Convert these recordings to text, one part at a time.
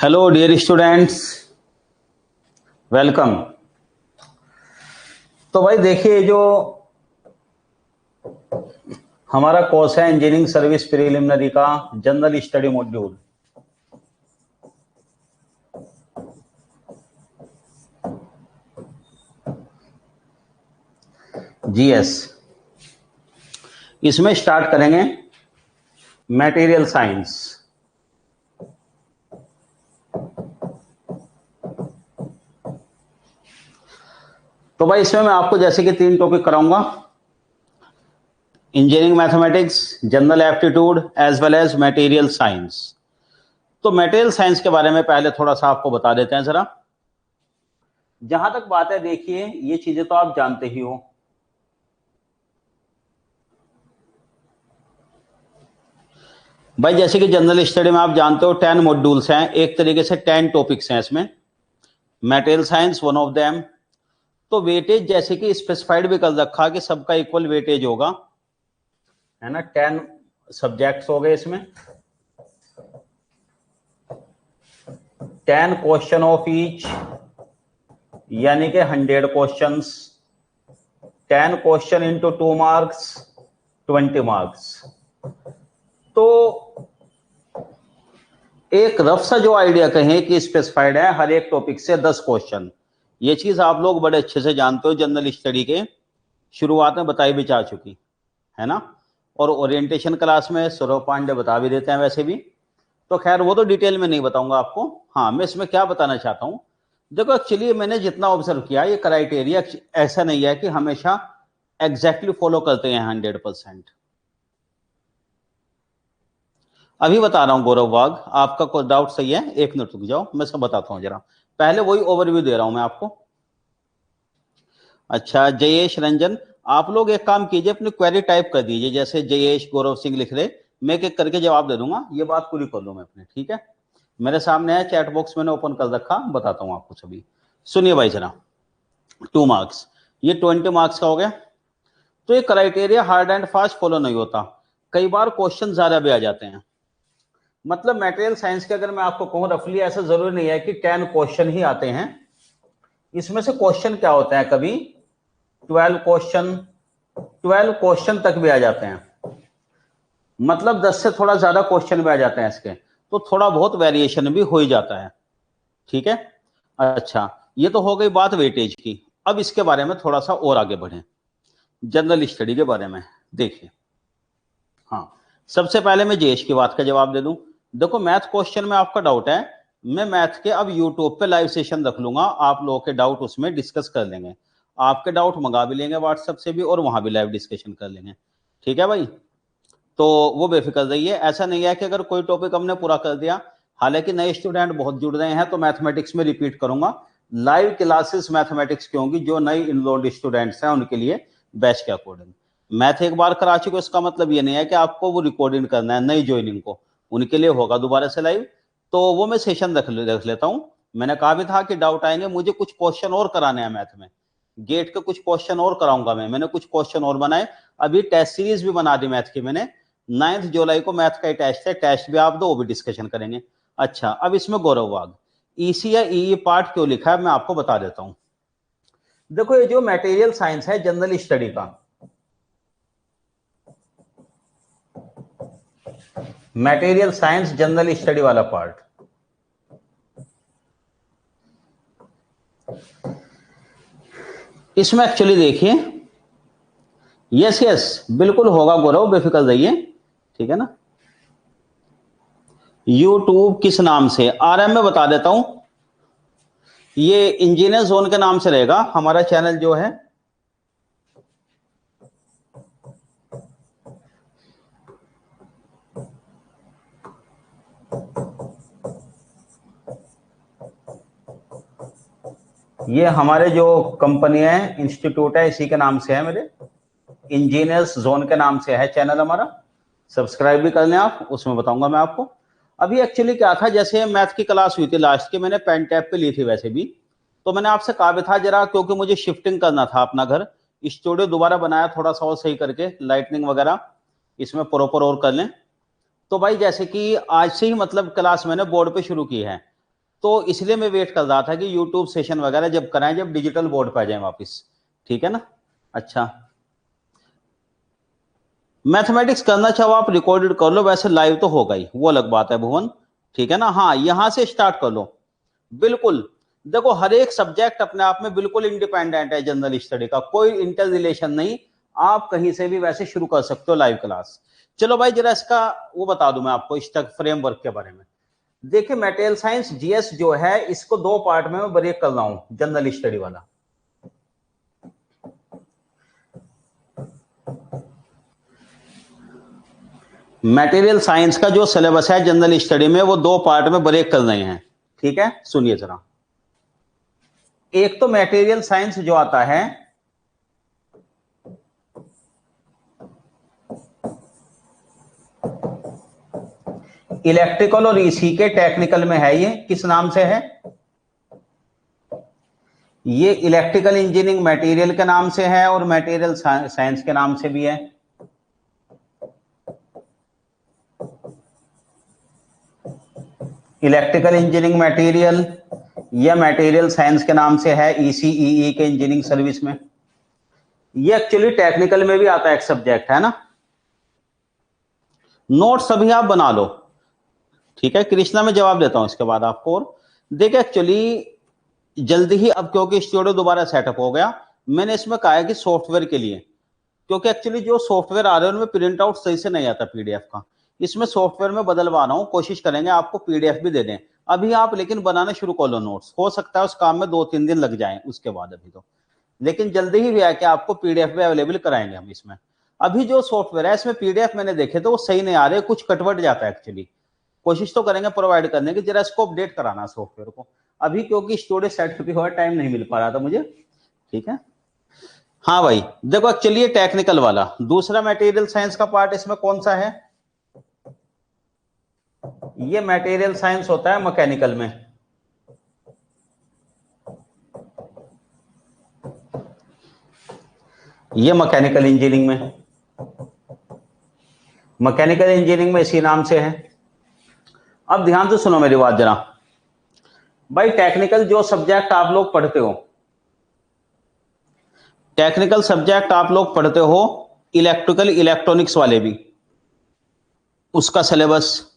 Hello dear students, welcome. तो भाई देखिए, जो हमारा कोर्स है इंजीनियरिंग सर्विस प्रीलिमिनरी का जनरल स्टडी मॉड्यूल, जीएस, इसमें स्टार्ट करेंगे मटेरियल साइंस। तो भाई इसमें मैं आपको जैसे कि 3 टॉपिक कराऊंगा, engineering mathematics, general aptitude as well as material science. तो मटेरियल साइंस के बारे में पहले थोड़ा सा आपको बता देते हैं जरा। जहां तक बात है, देखिए ये चीजें तो आप जानते ही हो। भाई जैसे कि जनरल स्टडी में आप जानते हो 10 मॉड्यूल्स हैं, एक तरीके से 10 टॉपिक्स हैं इसमें, material science one of them. तो वेटेज जैसे कि स्पेसिफाइड भी कर रखा कि सबका इक्वल वेटेज होगा, है ना। 10 सब्जेक्ट्स हो गए इसमें, 10 क्वेश्चन ऑफ ईच, यानी कि 100 questions. 10 question into 2 marks, 20 marks. तो एक रफ सा जो आइडिया कहें कि स्पेसिफाइड है हर एक टॉपिक से 10 क्वेश्चन। ये चीज आप लोग बड़े अच्छे से जानते हो, जनरल स्टडी के शुरुआत में बताई भी जा चुकी है ना। और ओरिएंटेशन क्लास में सौरभ पांडे बता भी देते हैं वैसे भी। तो खैर वो तो डिटेल में नहीं बताऊंगा आपको। हाँ, मैं इसमें क्या बताना चाहता हूं, देखो एक्चुअली मैंने जितना ऑब्जर्व किया, ये क्राइटेरिया ऐसा नहीं है कि हमेशा एग्जैक्टली फॉलो करते हैं 100%। अभी बता रहा हूं गौरव वाघ, आपका कोई डाउट सही है, 1 मिनट रुक जाओ, मैं सब बताता हूं जरा। पहले वही ओवरव्यू दे रहा हूं मैं आपको। अच्छा जयेश रंजन, आप लोग एक काम कीजिए, अपनी क्वेरी टाइप कर दीजिए, जैसे जयेश गौरव सिंह लिख रहे, मैं एक एक करके जवाब दे दूंगा, ये बात पूरी कर लूं मैं अपने, ठीक है। मेरे सामने है चैट बॉक्स, मैंने ओपन कर रखा, बताता हूं आपको सभी। सुनिए भाई जरा, 2 मार्क्स, ये 20 मार्क्स का हो गया। तो ये criteria hard and fast follow नहीं होता, कई बार क्वेश्चन ज्यादा भी आ जाते हैं। मतलब मटेरियल साइंस के अगर मैं आपको कहूं रफली, ऐसा जरूरी नहीं है कि 10 क्वेश्चन ही आते हैं। इसमें से क्वेश्चन क्या होता है, कभी 12 क्वेश्चन तक भी आ जाते हैं। मतलब 10 से थोड़ा ज्यादा क्वेश्चन भी आ जाते हैं इसके, तो थोड़ा बहुत वेरिएशन भी हो ही जाता है, ठीक है। अच्छा, ये तो हो गई बात वेटेज की। अब इसके बारे में थोड़ा सा और आगे बढ़े, जनरल स्टडी के बारे में। देखिए, हाँ, सबसे पहले मैं जेएस की बात का जवाब दे दूं। देखो मैथ क्वेश्चन में आपका डाउट है, मैं मैथ के अब यूट्यूब पे लाइव सेशन रख लूंगा, आप लोगों के डाउट उसमें डिस्कस कर लेंगे। आपके डाउट मंगा भी लेंगे व्हाट्सएप से भी, और वहां भी लाइव डिस्कशन कर लेंगे, ठीक है भाई। तो वो बेफिक्र रहिए, ऐसा नहीं है कि अगर कोई टॉपिक हमने पूरा कर दिया, हालांकि नए स्टूडेंट बहुत जुड़ रहे हैं, तो मैथमेटिक्स में रिपीट करूंगा। लाइव क्लासेस मैथमेटिक्स की होंगी, जो नई इनरोल्ड स्टूडेंट्स हैं उनके लिए बैच के अकॉर्डिंग। मैथ एक बार करा चुके, इसका मतलब ये नहीं है कि आपको वो रिकॉर्डिंग करना है नई ज्वाइनिंग को, उनके लिए होगा दोबारा से लाइव। तो वो मैं सेशन रख लेता हूँ। मैंने कहा भी था कि डाउट आएंगे, मुझे कुछ क्वेश्चन और कराने हैं मैथ में, गेट के कुछ क्वेश्चन और कराऊंगा मैंने कुछ क्वेश्चन और बनाए। अभी टेस्ट सीरीज भी बना दी मैथ की मैंने, 9 जुलाई को मैथ का टेस्ट है, टेस्ट भी आप दो, वो भी डिस्कशन करेंगे। अच्छा, अब इसमें गौरव वाघ ईसी या ई पार्ट क्यों लिखा है, मैं आपको बता देता हूं। देखो ये जो मटेरियल साइंस है जनरल स्टडी का, मटेरियल साइंस जनरल स्टडी वाला पार्ट, इसमें एक्चुअली देखिए, यस यस बिल्कुल होगा गौरव, बेफिक्र रहिए, ठीक है ना। यूट्यूब किस नाम से, आरएम में बता देता हूं, ये इंजीनियर जोन के नाम से रहेगा हमारा चैनल जो है। ये हमारे जो कंपनी है, इंस्टीट्यूट है, इसी के नाम से है, मेरे इंजीनियर्स जोन के नाम से है चैनल हमारा। सब्सक्राइब भी कर लें आप, उसमें बताऊंगा मैं आपको। अभी एक्चुअली क्या था, जैसे मैथ की क्लास हुई थी लास्ट की, मैंने पेन टैप पे ली थी वैसे भी, तो मैंने आपसे कहा भी था जरा, क्योंकि मुझे शिफ्टिंग करना था अपना घर, स्टूडियो दोबारा बनाया थोड़ा सा और सही करके, लाइटनिंग वगैरह इसमें प्रॉपर और कर लें। तो भाई जैसे कि आज से ही मतलब क्लास मैंने बोर्ड पे शुरू की है, तो इसलिए मैं वेट कर रहा था कि यूट्यूब सेशन वगैरह जब कराएं, जब डिजिटल बोर्ड पे आ जाए वापस, ठीक है ना। अच्छा, मैथमेटिक्स करना चाहो आप रिकॉर्डेड कर लो, वैसे लाइव तो होगा ही, वो अलग बात है भुवन, ठीक है ना। हाँ, यहां से स्टार्ट कर लो, बिल्कुल। देखो हर एक सब्जेक्ट अपने आप में बिल्कुल इंडिपेंडेंट है, जनरल स्टडी का कोई इंटर रिलेशन नहीं, आप कहीं से भी वैसे शुरू कर सकते हो लाइव क्लास। चलो भाई जरा इसका वो बता दूं मैं आपको इस तक फ्रेमवर्क के बारे में। देखिए मटेरियल साइंस जीएस जो है इसको दो पार्ट में मैं ब्रेक कर रहा हूं, जनरल स्टडी वाला। मटेरियल साइंस का जो सिलेबस है जनरल स्टडी में वो दो पार्ट में ब्रेक कर रहे हैं, ठीक है। सुनिए जरा, एक तो मटेरियल साइंस जो आता है इलेक्ट्रिकल और ईसी के टेक्निकल में है, ये किस नाम से है, ये इलेक्ट्रिकल इंजीनियरिंग मटेरियल के नाम से है और मटेरियल साइंस के नाम से भी है। इलेक्ट्रिकल इंजीनियरिंग मटेरियल या मटेरियल साइंस के नाम से है ईसीईई के इंजीनियरिंग सर्विस में। ये एक्चुअली टेक्निकल में भी आता है, एक सब्जेक्ट है ना। नोट्स अभी आप बना लो, ठीक है। कृष्णा में जवाब देता हूं इसके बाद आपको। और देखिए एक्चुअली जल्दी ही अब क्योंकि स्टूडियो दोबारा सेटअप हो गया, मैंने इसमें कहा है कि सॉफ्टवेयर के लिए, क्योंकि एक्चुअली जो सॉफ्टवेयर आ रहे हैं उनमें प्रिंट आउट सही से नहीं आता पीडीएफ का, इसमें सॉफ्टवेयर में बदलवा रहा हूं, कोशिश करेंगे आपको पीडीएफ भी दे दें। अभी आप लेकिन बनाना शुरू कर लो नोट्स, हो सकता है उस काम में 2-3 दिन लग जाएं उसके बाद, अभी तो लेकिन जल्दी ही भी है कि आपको पीडीएफ भी अवेलेबल कराएंगे हम इसमें। अभी जो सॉफ्टवेयर है इसमें पीडीएफ मैंने देखे तो वो सही नहीं आ रहे, कुछ कटवट जाता है एक्चुअली। कोशिश तो करेंगे प्रोवाइड करने की, जरा इसको अपडेट कराना सॉफ्टवेयर को। अभी क्योंकि स्टूडियो सेटअप भी हुआ, टाइम नहीं मिल पा रहा था मुझे, ठीक है। हाँ भाई देखो एक्चुअली ये टेक्निकल वाला दूसरा मटेरियल साइंस का पार्ट इसमें कौन सा है, ये मटेरियल साइंस होता है मैकेनिकल में, ये मैकेनिकल इंजीनियरिंग में, मैकेनिकल इंजीनियरिंग में इसी नाम से है। अब ध्यान से सुनो मेरी बात जरा भाई, टेक्निकल जो सब्जेक्ट आप लोग पढ़ते हो, टेक्निकल सब्जेक्ट आप लोग पढ़ते हो इलेक्ट्रिकल इलेक्ट्रॉनिक्स वाले भी, उसका सिलेबस,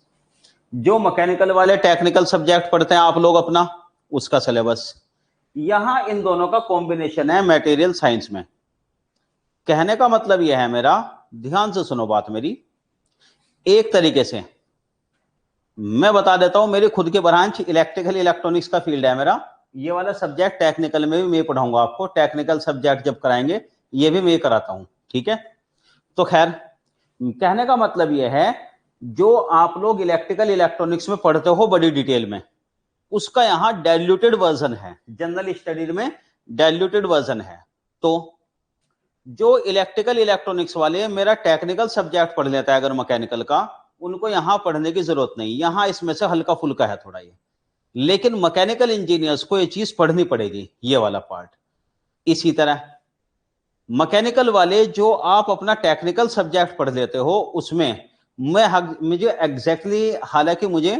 जो मैकेनिकल वाले टेक्निकल सब्जेक्ट पढ़ते हैं आप लोग अपना, उसका सिलेबस, यहां इन दोनों का कॉम्बिनेशन है मटेरियल साइंस में। कहने का मतलब यह है मेरा, ध्यान से सुनो बात मेरी, एक तरीके से मैं बता देता हूं, मेरी खुद की ब्रांच इलेक्ट्रिकल इलेक्ट्रॉनिक्स का फील्ड है मेरा, ये वाला सब्जेक्ट टेक्निकल में भी मैं पढ़ाऊंगा आपको, टेक्निकल सब्जेक्ट जब कराएंगे ये भी मैं कराता हूं, ठीक है। तो खैर कहने का मतलब यह है, जो आप लोग इलेक्ट्रिकल इलेक्ट्रॉनिक्स में पढ़ते हो बड़ी डिटेल में, उसका यहां डाइल्यूटेड वर्जन है, जनरल स्टडी में डाइल्यूटेड वर्जन है। तो जो इलेक्ट्रिकल इलेक्ट्रॉनिक्स वाले मेरा टेक्निकल सब्जेक्ट पढ़ लेता है अगर मैकेनिकल का, उनको यहां पढ़ने की जरूरत नहीं, यहां इसमें से हल्का फुल्का है थोड़ा ये, लेकिन मैकेनिकल इंजीनियर्स को ये चीज पढ़नी पड़ेगी, ये वाला पार्ट। इसी तरह मैकेनिकल वाले जो आप अपना टेक्निकल सब्जेक्ट पढ़ लेते हो उसमें मुझे एग्जैक्टली हालांकि मुझे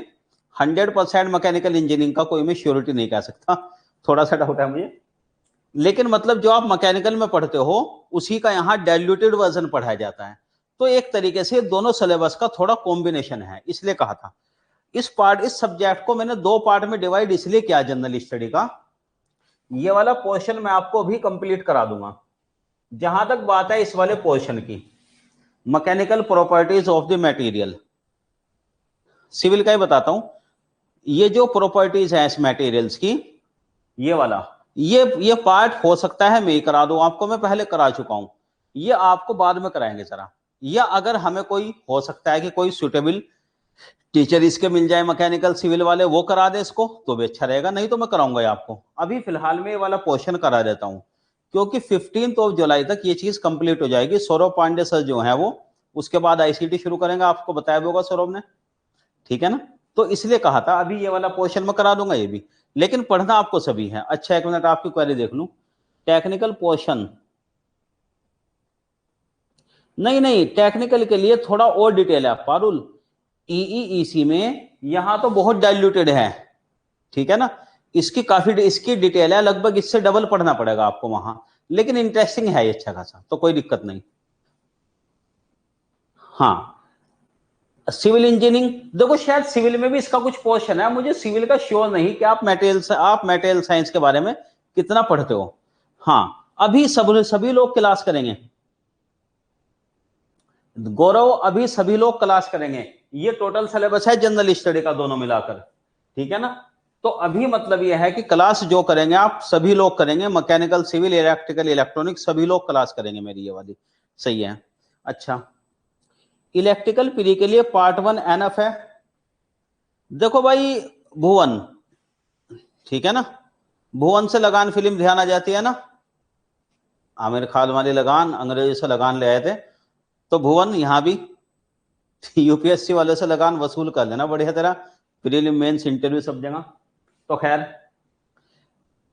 100% मैकेनिकल इंजीनियरिंग का कोई मैं श्योरिटी नहीं कह सकता, थोड़ा सा डाउट है मुझे, लेकिन मतलब जो आप मैकेनिकल में पढ़ते हो उसी का यहाँ डाइल्यूटेड वर्जन पढ़ाया जाता है। तो एक तरीके से दोनों सिलेबस का थोड़ा कॉम्बिनेशन है, इसलिए कहा था। इस सब्जेक्ट को मैंने दो पार्ट में डिवाइड इसलिए किया जनरल स्टडी का, ये वाला पोर्शन मैं आपको अभी कंप्लीट करा दूंगा। जहां तक बात है इस वाले पोर्शन की, mechanical properties of the material, civil का ही बताता हूं, ये जो प्रॉपर्टीज है इस मटेरियल्स की, ये वाला ये पार्ट हो सकता है मैं ही करा दूं आपको, मैं पहले करा चुका हूं, ये आपको बाद में कराएंगे जरा, या अगर हमें कोई हो सकता है कि कोई सुटेबल टीचर इसके मिल जाए मैकेनिकल सिविल वाले, वो करा दे इसको तो भी अच्छा रहेगा, नहीं तो मैं कराऊंगा आपको। अभी फिलहाल में ये वाला पोर्शन करा देता हूं, क्योंकि 15 जुलाई तक ये चीज कंप्लीट हो जाएगी। सौरभ पांडे सर जो है वो उसके बाद आईसीटी शुरू करेंगे, आपको बताया होगा सौरभ ने, ठीक है ना। तो इसलिए कहा था अभी ये वाला पोर्शन में करा दूंगा ये भी, लेकिन पढ़ना आपको सभी है। अच्छा एक मिनट आपकी क्वेरी देख लूं, टेक्निकल पोर्शन नहीं, टेक्निकल के लिए थोड़ा और डिटेल है पारुल, ईईईसी में यहां तो बहुत डाइल्यूटेड है, ठीक है ना। इसकी डिटेल है, लगभग इससे डबल पढ़ना पड़ेगा आपको वहां, लेकिन इंटरेस्टिंग है ये अच्छा खासा, तो कोई दिक्कत नहीं। हाँ, सिविल इंजीनियरिंग, देखो शायद सिविल में भी इसका कुछ पोर्शन है, मुझे सिविल का श्योर नहीं कि आप मटेरियल साइंस के बारे में कितना पढ़ते हो। हाँ, अभी सभी लोग क्लास करेंगे गौरव, अभी सभी लोग क्लास करेंगे। ये टोटल सिलेबस है जनरल स्टडी का दोनों मिलाकर, ठीक है ना। तो अभी मतलब ये है कि क्लास जो करेंगे आप सभी लोग करेंगे, मैकेनिकल, सिविल, इलेक्ट्रिकल, इलेक्ट्रॉनिक सभी लोग क्लास करेंगे मेरी ये वाली, सही है। अच्छा, इलेक्ट्रिकल प्री के लिए पार्ट 1 एनएफ है। देखो भाई, भुवन, ठीक है ना, भुवन से लगान फिल्म ध्यान आ जाती है ना, आमिर खान वाली लगान, अंग्रेजी से लगान ले आए थे, तो भुवन यहां भी यूपीएससी वाले से लगान वसूल कर लेना बढ़िया तरह, प्रीलिम मेंस इंटरव्यू सब जगह। तो खैर,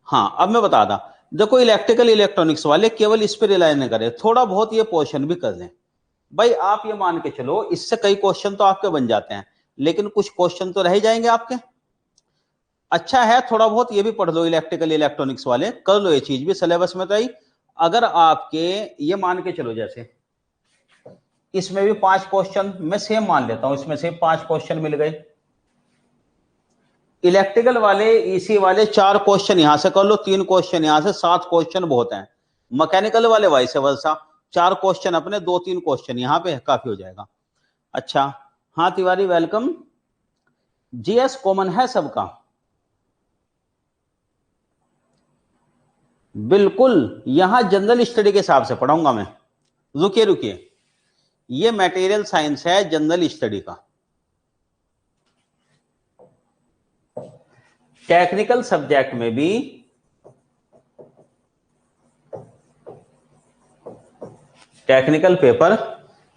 हाँ अब मैं बता दा, देखो इलेक्ट्रिकल इलेक्ट्रॉनिक्स वाले केवल इस पर रिलाय नहीं करें, थोड़ा बहुत ये पोर्शन भी कर दें भाई। आप ये मान के चलो, इससे कई क्वेश्चन तो आपके बन जाते हैं, लेकिन कुछ क्वेश्चन तो रह ही जाएंगे आपके। अच्छा है, थोड़ा बहुत ये भी पढ़ लो, इलेक्ट्रिकल इलेक्ट्रॉनिक्स वाले कर लो, ये चीज भी सिलेबस में तो आई। अगर आपके ये मान के चलो, जैसे इसमें भी 5 क्वेश्चन मैं सेम मान लेता हूं, इसमें से 5 क्वेश्चन मिल गए। इलेक्ट्रिकल वाले, ईसी वाले 4 क्वेश्चन यहां से कर लो, 3 क्वेश्चन यहां से, 7 क्वेश्चन बहुत हैं। मैकेनिकल वाले वाइस वर्सा, 4 क्वेश्चन अपने, 2-3 क्वेश्चन यहां पे काफी हो जाएगा। अच्छा, हाँ तिवारी वेलकम। जीएस कॉमन है सबका, बिल्कुल। यहां जनरल स्टडी के हिसाब से पढ़ाऊंगा मैं, रुकिए रुकिए, ये मटेरियल साइंस है जनरल स्टडी का। टेक्निकल सब्जेक्ट में भी टेक्निकल पेपर,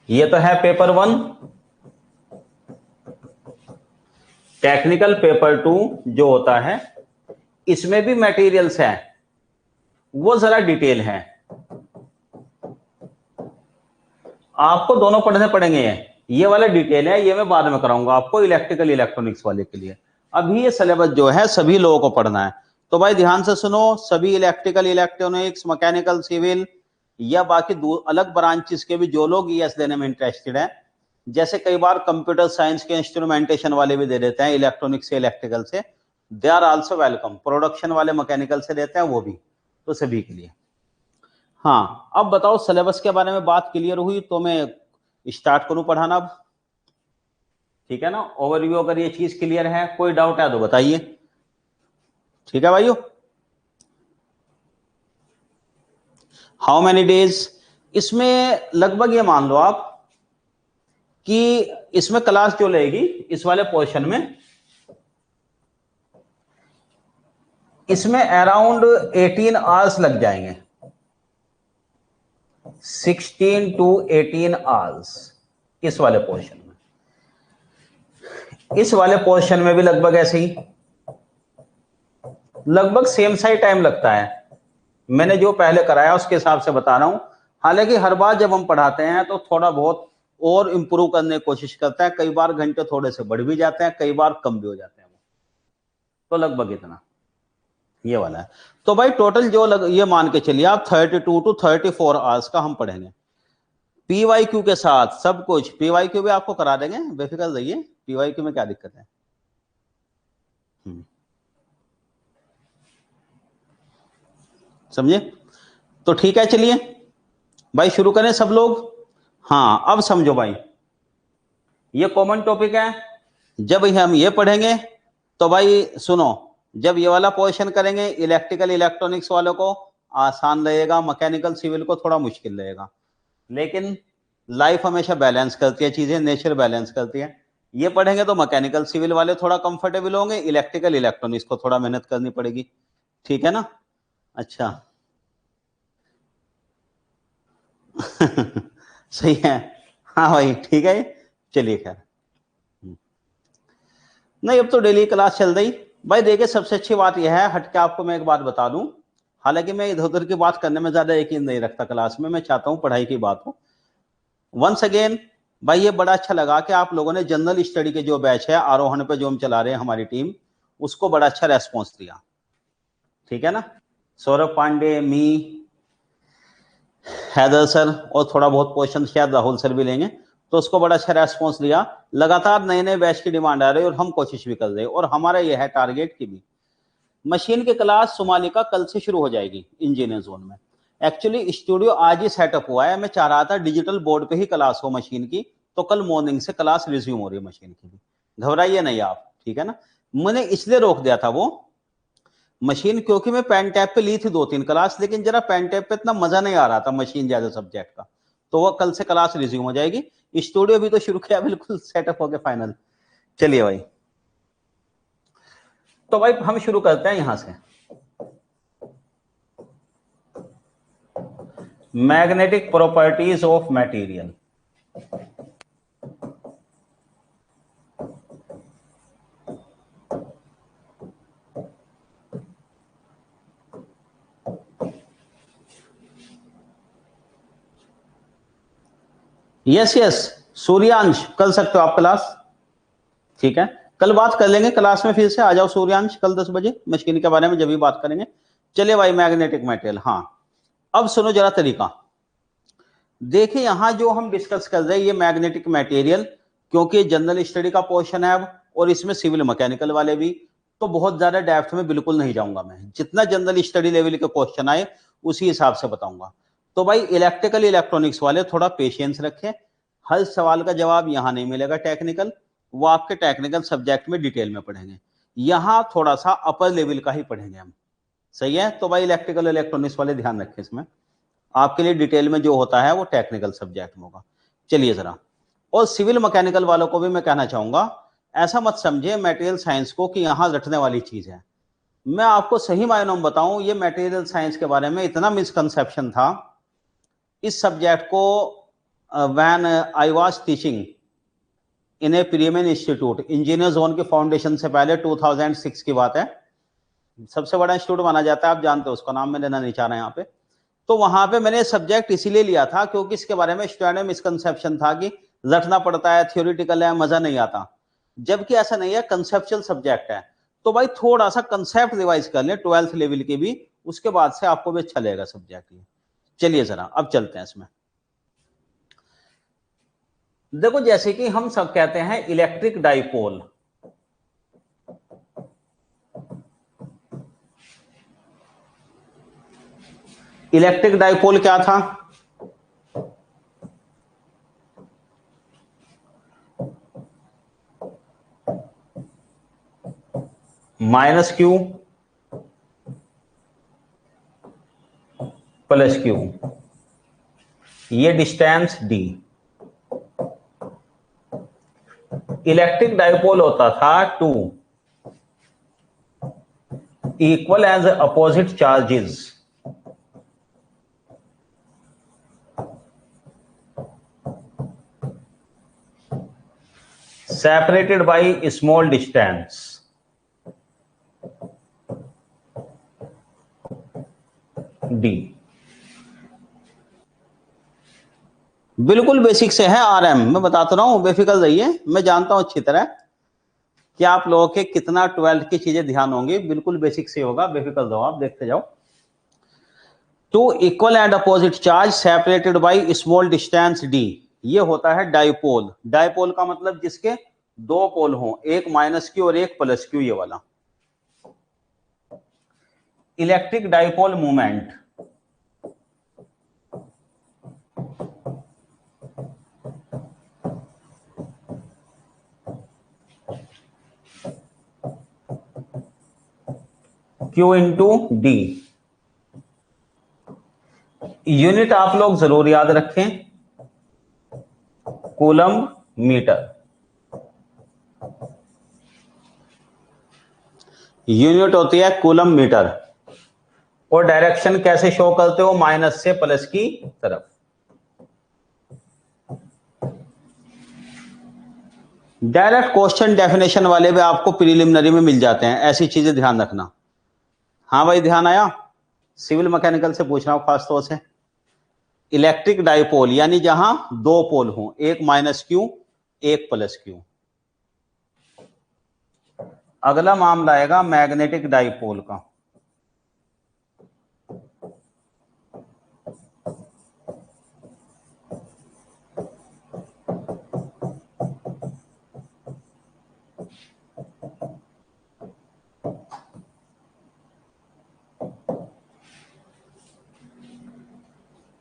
ये तो है पेपर 1, टेक्निकल पेपर 2 जो होता है, इसमें भी मटेरियल्स है, वो जरा डिटेल है, आपको दोनों पढ़ने पड़ेंगे। ये वाला डिटेल है, ये मैं बाद में कराऊंगा आपको इलेक्ट्रिकल इलेक्ट्रॉनिक्स वाले के लिए। अभी ये सिलेबस जो है सभी लोगों को पढ़ना है, तो भाई ध्यान से सुनो, सभी इलेक्ट्रिकल इलेक्ट्रॉनिक्स, मैकेनिकल, सिविल या बाकी अलग ब्रांचेस के भी जो लोग ईएस देने में इंटरेस्टेड है, जैसे कई बार कंप्यूटर साइंस के इंस्ट्रूमेंटेशन वाले भी दे देते हैं इलेक्ट्रॉनिक्स से, इलेक्ट्रिकल से, they are also welcome. Production वाले मैकेनिकल से देते हैं वो भी, तो सभी के लिए। हाँ, अब बताओ सिलेबस के बारे में बात क्लियर हुई तो मैं स्टार्ट करूं पढ़ाना अब, ठीक है ना। ओवरव्यू अगर ये चीज क्लियर है, कोई डाउट है तो बताइए, ठीक है भाइयों। हाउ मेनी डेज, इसमें लगभग ये मान लो आप कि इसमें क्लास जो लेगी इस वाले पोर्शन में, इसमें अराउंड 18 आवर्स लग जाएंगे, 16 to 18 आवर्स इस वाले पोर्शन में। इस वाले पोर्शन में भी लगभग ऐसे ही, लगभग सेम सा ही टाइम लगता है। मैंने जो पहले कराया उसके हिसाब से बता रहा हूं, हालांकि हर बार जब हम पढ़ाते हैं तो थोड़ा बहुत और इंप्रूव करने की कोशिश करते हैं, कई बार घंटे थोड़े से बढ़ भी जाते हैं, कई बार कम भी हो जाते हैं, तो लगभग इतना ये वाला है। तो भाई टोटल जो ये मान के चलिए आप 32 to 34 आवर्स का हम पढ़ेंगे, पीवाईक्यू के साथ सब कुछ। पीवाईक्यू भी आपको करा देंगे, बेफिक्र रहिए, पीवाईक्यू में क्या दिक्कत है। समझे, तो ठीक है, चलिए भाई शुरू करें सब लोग। हाँ अब समझो भाई, ये कॉमन टॉपिक है, जब हम ये पढ़ेंगे तो भाई सुनो, जब ये वाला पोर्शन करेंगे इलेक्ट्रिकल इलेक्ट्रॉनिक्स वालों को आसान रहेगा, मैकेनिकल सिविल को थोड़ा मुश्किल रहेगा, लेकिन लाइफ हमेशा बैलेंस करती है चीजें, नेचर बैलेंस करती है। ये पढ़ेंगे तो मैकेनिकल सिविल वाले थोड़ा कंफर्टेबल होंगे, इलेक्ट्रिकल इलेक्ट्रॉनिक्स को थोड़ा मेहनत करनी पड़ेगी, ठीक है ना। अच्छा सही है, हाँ भाई ठीक है, चलिए खैर। नहीं अब तो डेली क्लास चल रही भाई। देखिए सबसे अच्छी बात यह है, हटके आपको मैं एक बात बता दूं, हालांकि मैं इधर उधर की बात करने में ज्यादा यकीन नहीं रखता क्लास में, मैं चाहता हूं पढ़ाई की बात हो। वंस अगेन भाई ये बड़ा अच्छा लगा कि आप लोगों ने जनरल स्टडी के जो बैच है आरोहण पे जो हम चला रहे हैं हमारी टीम, उसको बड़ा अच्छा रेस्पॉन्स दिया, ठीक है ना। सौरभ पांडे, मी, हैदर सर और थोड़ा बहुत क्वेश्चन शायद राहुल सर भी लेंगे, तो उसको बड़ा अच्छा रेस्पॉन्स दिया। लगातार नए नए बैच की डिमांड आ रही है और हम कोशिश भी कर रहे हैं, और हमारा यह है टारगेट की भी मशीन की क्लास सोमालिका कल से शुरू हो जाएगी इंजीनियर जोन में। एक्चुअली स्टूडियो आज ही सेटअप हुआ है, मैं चाह रहा था डिजिटल बोर्ड पे ही क्लास हो मशीन की, तो कल मॉर्निंग से क्लास रिज्यूम हो रही है मशीन की भी, घबराइए नहीं आप, ठीक है ना। मैंने इसलिए रोक दिया था वो मशीन क्योंकि मैं पेन टैप पे ली थी 2-3 क्लास, लेकिन जरा पेन टैप पे इतना मजा नहीं आ रहा था मशीन जैसे सब्जेक्ट का, तो वो कल से क्लास रिज्यूम हो जाएगी। स्टूडियो भी तो शुरू किया, बिल्कुल सेटअप हो गया फाइनल। चलिए भाई, तो भाई हम शुरू करते हैं यहां से। Magnetic properties of material. Yes yes, Suryansh कल सकते हो आप क्लास, ठीक है। कल बात कर लेंगे क्लास में, फिर से आ जाओ सूर्यांश कल 10 बजे मशीन के बारे में जब भी बात करेंगे। चलिए भाई, मैग्नेटिक मटेरियल, हाँ अब सुनो जरा तरीका। देखिए यहां जो हम डिस्कस कर रहे हैं ये मैग्नेटिक मटेरियल, क्योंकि जनरल स्टडी का पोर्शन है अब, और इसमें सिविल मैकेनिकल वाले भी, तो बहुत ज्यादा डेप्थ में बिल्कुल नहीं जाऊंगा मैं, जितना जनरल स्टडी लेवल के क्वेश्चन आए उसी हिसाब से बताऊंगा। तो भाई इलेक्ट्रिकल इलेक्ट्रॉनिक्स वाले थोड़ा पेशेंस रखें, हर सवाल का जवाब यहां नहीं मिलेगा टेक्निकल, वो आपके टेक्निकल सब्जेक्ट में डिटेल में पढ़ेंगे, यहां थोड़ा सा अपर लेवल का ही पढ़ेंगे हम, सही है। तो भाई इलेक्ट्रिकल इलेक्ट्रॉनिक्स वाले ध्यान रखें, इसमें आपके लिए डिटेल में जो होता है वो टेक्निकल सब्जेक्ट में होगा। चलिए जरा, और सिविल मैकेनिकल वालों को भी मैं कहना चाहूंगा, ऐसा मत समझे मटेरियल साइंस को कि यहां रटने वाली चीज है। मैं आपको सही मायनों में बताऊं, ये मटेरियल साइंस के बारे में इतना मिसकंसेप्शन था इस सब्जेक्ट को, when I was teaching in A premium institute engineer zone के फाउंडेशन से पहले, 2006 की बात है, सबसे बड़ा इंस्टीट्यूट माना जाता है, आप जानते हो उसका नाम मैं लेना नहीं चाह रहा यहाँ पे। तो वहां पे मैंने सब्जेक्ट इसीलिए लिया था क्योंकि इसके बारे में स्टूडेंट में मिसकंसेप्शन था कि रटना पड़ता है, थियोरिटिकल है, मजा नहीं आता, जबकि ऐसा नहीं है, कंसेप्चुअल सब्जेक्ट है। तो भाई थोड़ा सा कंसेप्ट रिवाइज कर ले 12th लेवल के भी, उसके बाद से आपको भी अच्छा लगेगा सब्जेक्ट ये। चलिए जरा अब चलते हैं इसमें। देखो जैसे कि हम सब कहते हैं इलेक्ट्रिक डाइपोल, इलेक्ट्रिक डाइपोल क्या था, माइनस क्यू प्लस क्यू, ये डिस्टेंस डी। इलेक्ट्रिक डाइपोल होता था 2 equal as opposite charges separated by a small distance, d। बिल्कुल बेसिक से है आरएम, मैं बताता रहा हूं, बेफिक्र रहिए, मैं जानता हूं अच्छी तरह कि आप लोगों के कितना 12th की चीजें ध्यान होंगी, बिल्कुल बेसिक से होगा, बेफिक्र रहो आप, देखते जाओ। 2 equal and opposite charge separated by small distance d, ये होता है डाइपोल। डाइपोल का मतलब जिसके 2 पोल हों, एक माइनस क्यू और एक प्लस क्यू, ये वाला electric dipole movement. Q into D, unit आप लोग जरूर याद रखें, कूलम मीटर, यूनिट होती है कूलम मीटर, और डायरेक्शन कैसे शो करते हो, माइनस से प्लस की तरफ। डायरेक्ट क्वेश्चन डेफिनेशन वाले भी आपको प्रीलिमिनरी में मिल जाते हैं, ऐसी चीजें ध्यान रखना। हाँ भाई ध्यान आया, सिविल मैकेनिकल से पूछ रहा हूं खास तौर से। इलेक्ट्रिक डाइपोल यानी जहां 2 पोल हों, एक माइनस क्यू एक प्लस क्यू। अगला मामला आएगा मैग्नेटिक डाइपोल का।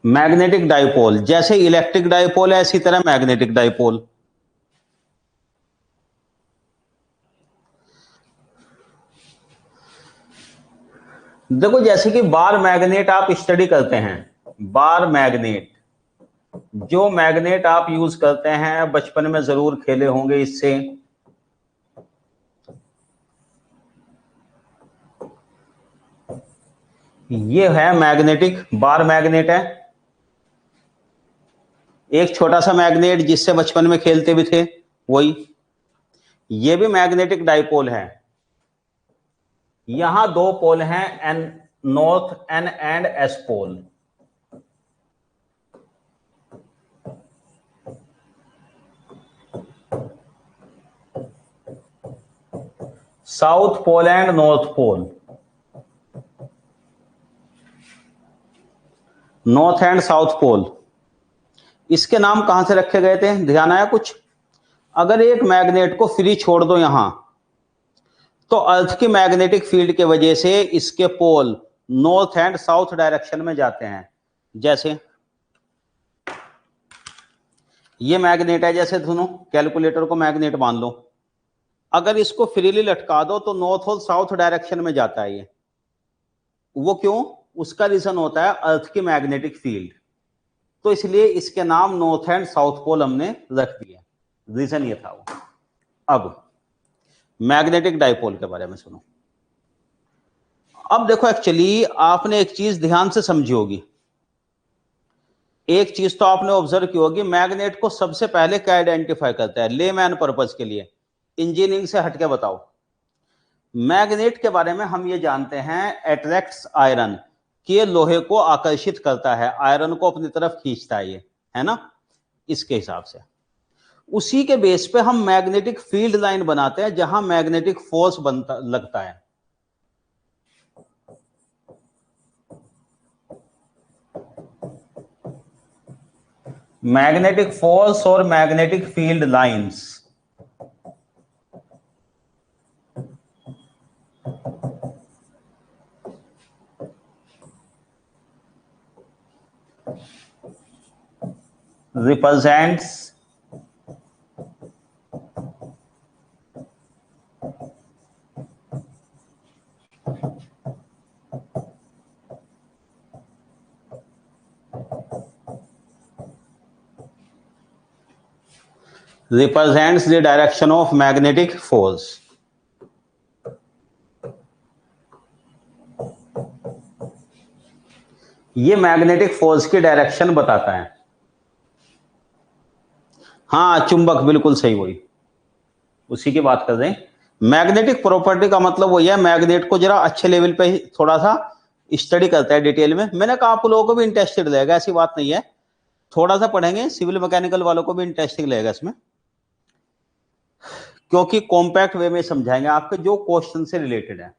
मैग्नेटिक डाइपोल जैसे इलेक्ट्रिक डाइपोल है, इसी तरह मैग्नेटिक डाइपोल। देखो जैसे कि बार मैग्नेट आप स्टडी करते हैं, बार मैग्नेट, जो मैग्नेट आप यूज करते हैं, बचपन में जरूर खेले होंगे इससे। ये है मैग्नेटिक, बार मैग्नेट है। एक छोटा सा मैग्नेट जिससे बचपन में खेलते भी थे, वही। ये भी मैग्नेटिक डाइपोल है। यहां दो पोल हैं, N, north N and S pole. South pole and north pole, north and south pole. इसके नाम कहां से रखे गए थे, ध्यान आया कुछ? अगर एक मैग्नेट को फ्री छोड़ दो यहां, तो अर्थ की मैग्नेटिक फील्ड के वजह से इसके pole north and south direction में जाते हैं। जैसे ये मैग्नेट है, जैसे दोनों, कैलकुलेटर को मैग्नेट मान लो। अगर इसको फ्रीली लटका दो तो नॉर्थ और साउथ डायरेक्शन में जाता है ये। वो क्यों? उसका रीजन होता है अर्थ की मैग्नेटिक फील्ड। तो इसलिए इसके नाम नॉर्थ एंड साउथ पोल हमने रख दिया, रीजन ये था वो। अब मैग्नेटिक डाइपोल के बारे में सुनो। अब देखो, एक्चुअली आपने एक चीज ध्यान से समझी होगी, एक चीज तो आपने ऑब्जर्व की होगी, मैग्नेट को सबसे पहले क्या आइडेंटिफाई करता है लेमैन पर्पज के लिए, इंजीनियरिंग से हटके बताओ। मैग्नेट के बारे में हम ये जानते हैं, अट्रैक्ट्स आयरन, कि ये लोहे को आकर्षित करता है, आयरन को अपनी तरफ खींचता है ये, है ना? इसके हिसाब से उसी के बेस पे हम मैग्नेटिक फील्ड लाइन बनाते हैं, जहां मैग्नेटिक फोर्स बनता लगता है। मैग्नेटिक फोर्स और magnetic field lines, represents the direction of magnetic force। ये मैग्नेटिक फोर्स की डायरेक्शन बताता है। हाँ, चुंबक, बिल्कुल सही, वही उसी की बात कर रहे हैं। मैग्नेटिक प्रॉपर्टी का मतलब वही है, मैग्नेट को जरा अच्छे लेवल पे थोड़ा सा स्टडी करता है डिटेल में। मैंने कहा आप लोगों को भी इंटरेस्टेड रहेगा, ऐसी बात नहीं है, थोड़ा सा पढ़ेंगे, सिविल मैकेनिकल वालों को भी इंटरेस्टिंग लगेगा इसमें, क्योंकि कॉम्पैक्ट वे में समझाएंगे आपके जो क्वेश्चन से रिलेटेड है।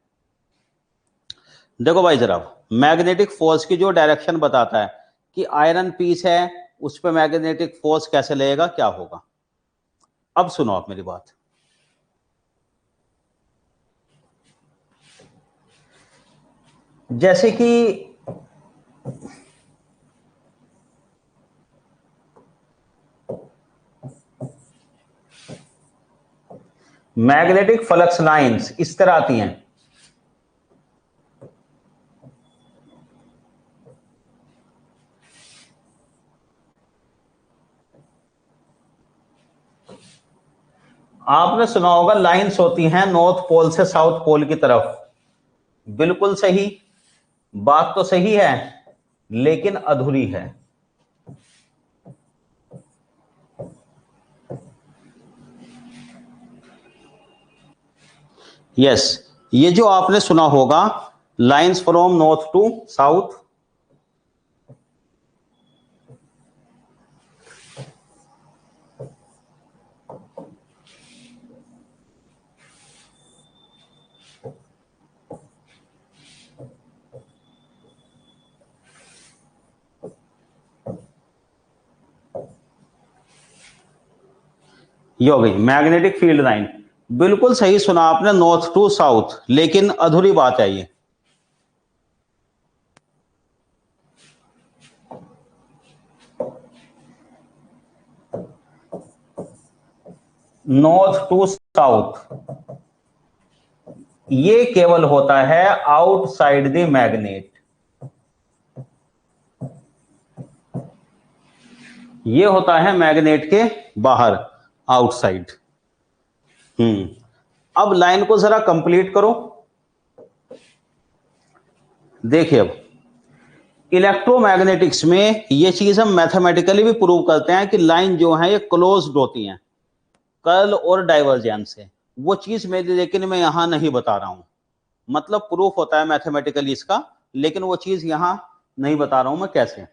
देखो भाई जरा, मैग्नेटिक फोर्स की जो डायरेक्शन बताता है कि आयरन पीस है, उस पर मैग्नेटिक फोर्स कैसे लगेगा, क्या होगा। अब सुनो आप मेरी बात। जैसे कि मैग्नेटिक फ्लक्स लाइंस इस तरह आती हैं, आपने सुना होगा लाइंस होती हैं नॉर्थ पोल से साउथ पोल की तरफ। बिल्कुल सही, बात तो सही है, लेकिन अधूरी है। यस, ये जो आपने सुना होगा lines from north to south, ये हो गई मैग्नेटिक फील्ड लाइन। बिल्कुल सही सुना आपने, नॉर्थ टू साउथ, लेकिन अधूरी बात है ये। नॉर्थ टू साउथ ये केवल होता है आउटसाइड द मैग्नेट, ये होता है मैग्नेट के बाहर, आउटसाइड। अब लाइन को जरा कंप्लीट करो। देखिए अब इलेक्ट्रोमैग्नेटिक्स में ये चीज हम मैथमेटिकली भी प्रूव करते हैं कि लाइन जो है ये क्लोज्ड होती हैं कर्ल और डाइवर्जेंस से। वो चीज मेरी, लेकिन मैं यहां नहीं बता रहा हूं, मतलब प्रूफ होता है मैथमेटिकली इसका, लेकिन वो चीज यहां नहीं बता रहा हूं मैं कैसे।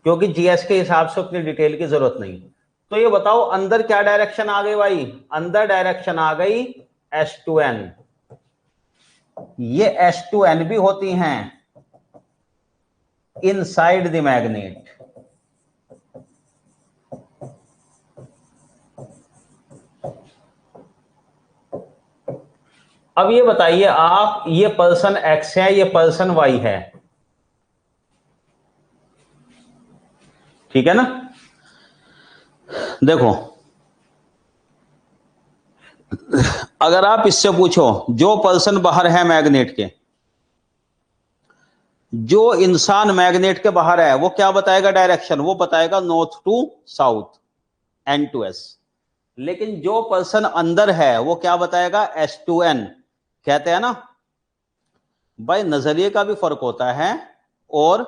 क्योंकि जीएस के हिसाब से उतनी डिटेल की जरूरत नहीं। तो ये बताओ अंदर क्या डायरेक्शन आ गई भाई? अंदर डायरेक्शन आ गई S2N। ये S2N भी होती हैं इनसाइड द मैग्नेट। अब ये बताइए आप, ये पर्सन X है, ये पर्सन Y है, ठीक है ना? देखो अगर आप इससे पूछो जो पर्सन बाहर है मैग्नेट के, जो इंसान मैग्नेट के बाहर है, वो क्या बताएगा डायरेक्शन? वो बताएगा north to south, N to S। लेकिन जो पर्सन अंदर है वो क्या बताएगा? S2N। कहते हैं ना भाई, नजरिए का भी फर्क होता है और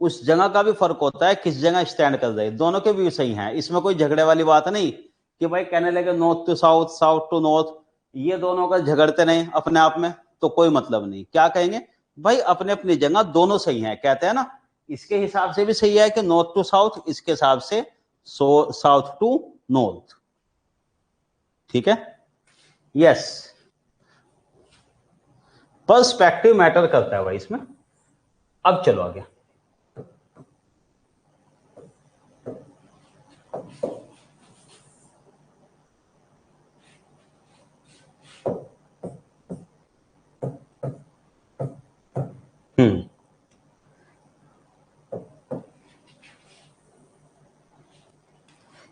उस जगह का भी फर्क होता है, किस जगह स्टैंड कर रहे। दोनों के भी सही हैं, इसमें कोई झगड़े वाली बात नहीं कि भाई कहने लगे north to south, south to north, ये दोनों का झगड़ते नहीं अपने आप में, तो कोई मतलब नहीं। क्या कहेंगे भाई, अपने अपनी जगह दोनों सही हैं। कहते हैं ना, इसके हिसाब से भी सही है कि नॉर्थ टू साउथ, इसके हिसाब से साउथ टू नॉर्थ, ठीक है? यस, पर्सपेक्टिव मैटर करता है भाई इसमें। अब चलो आगे।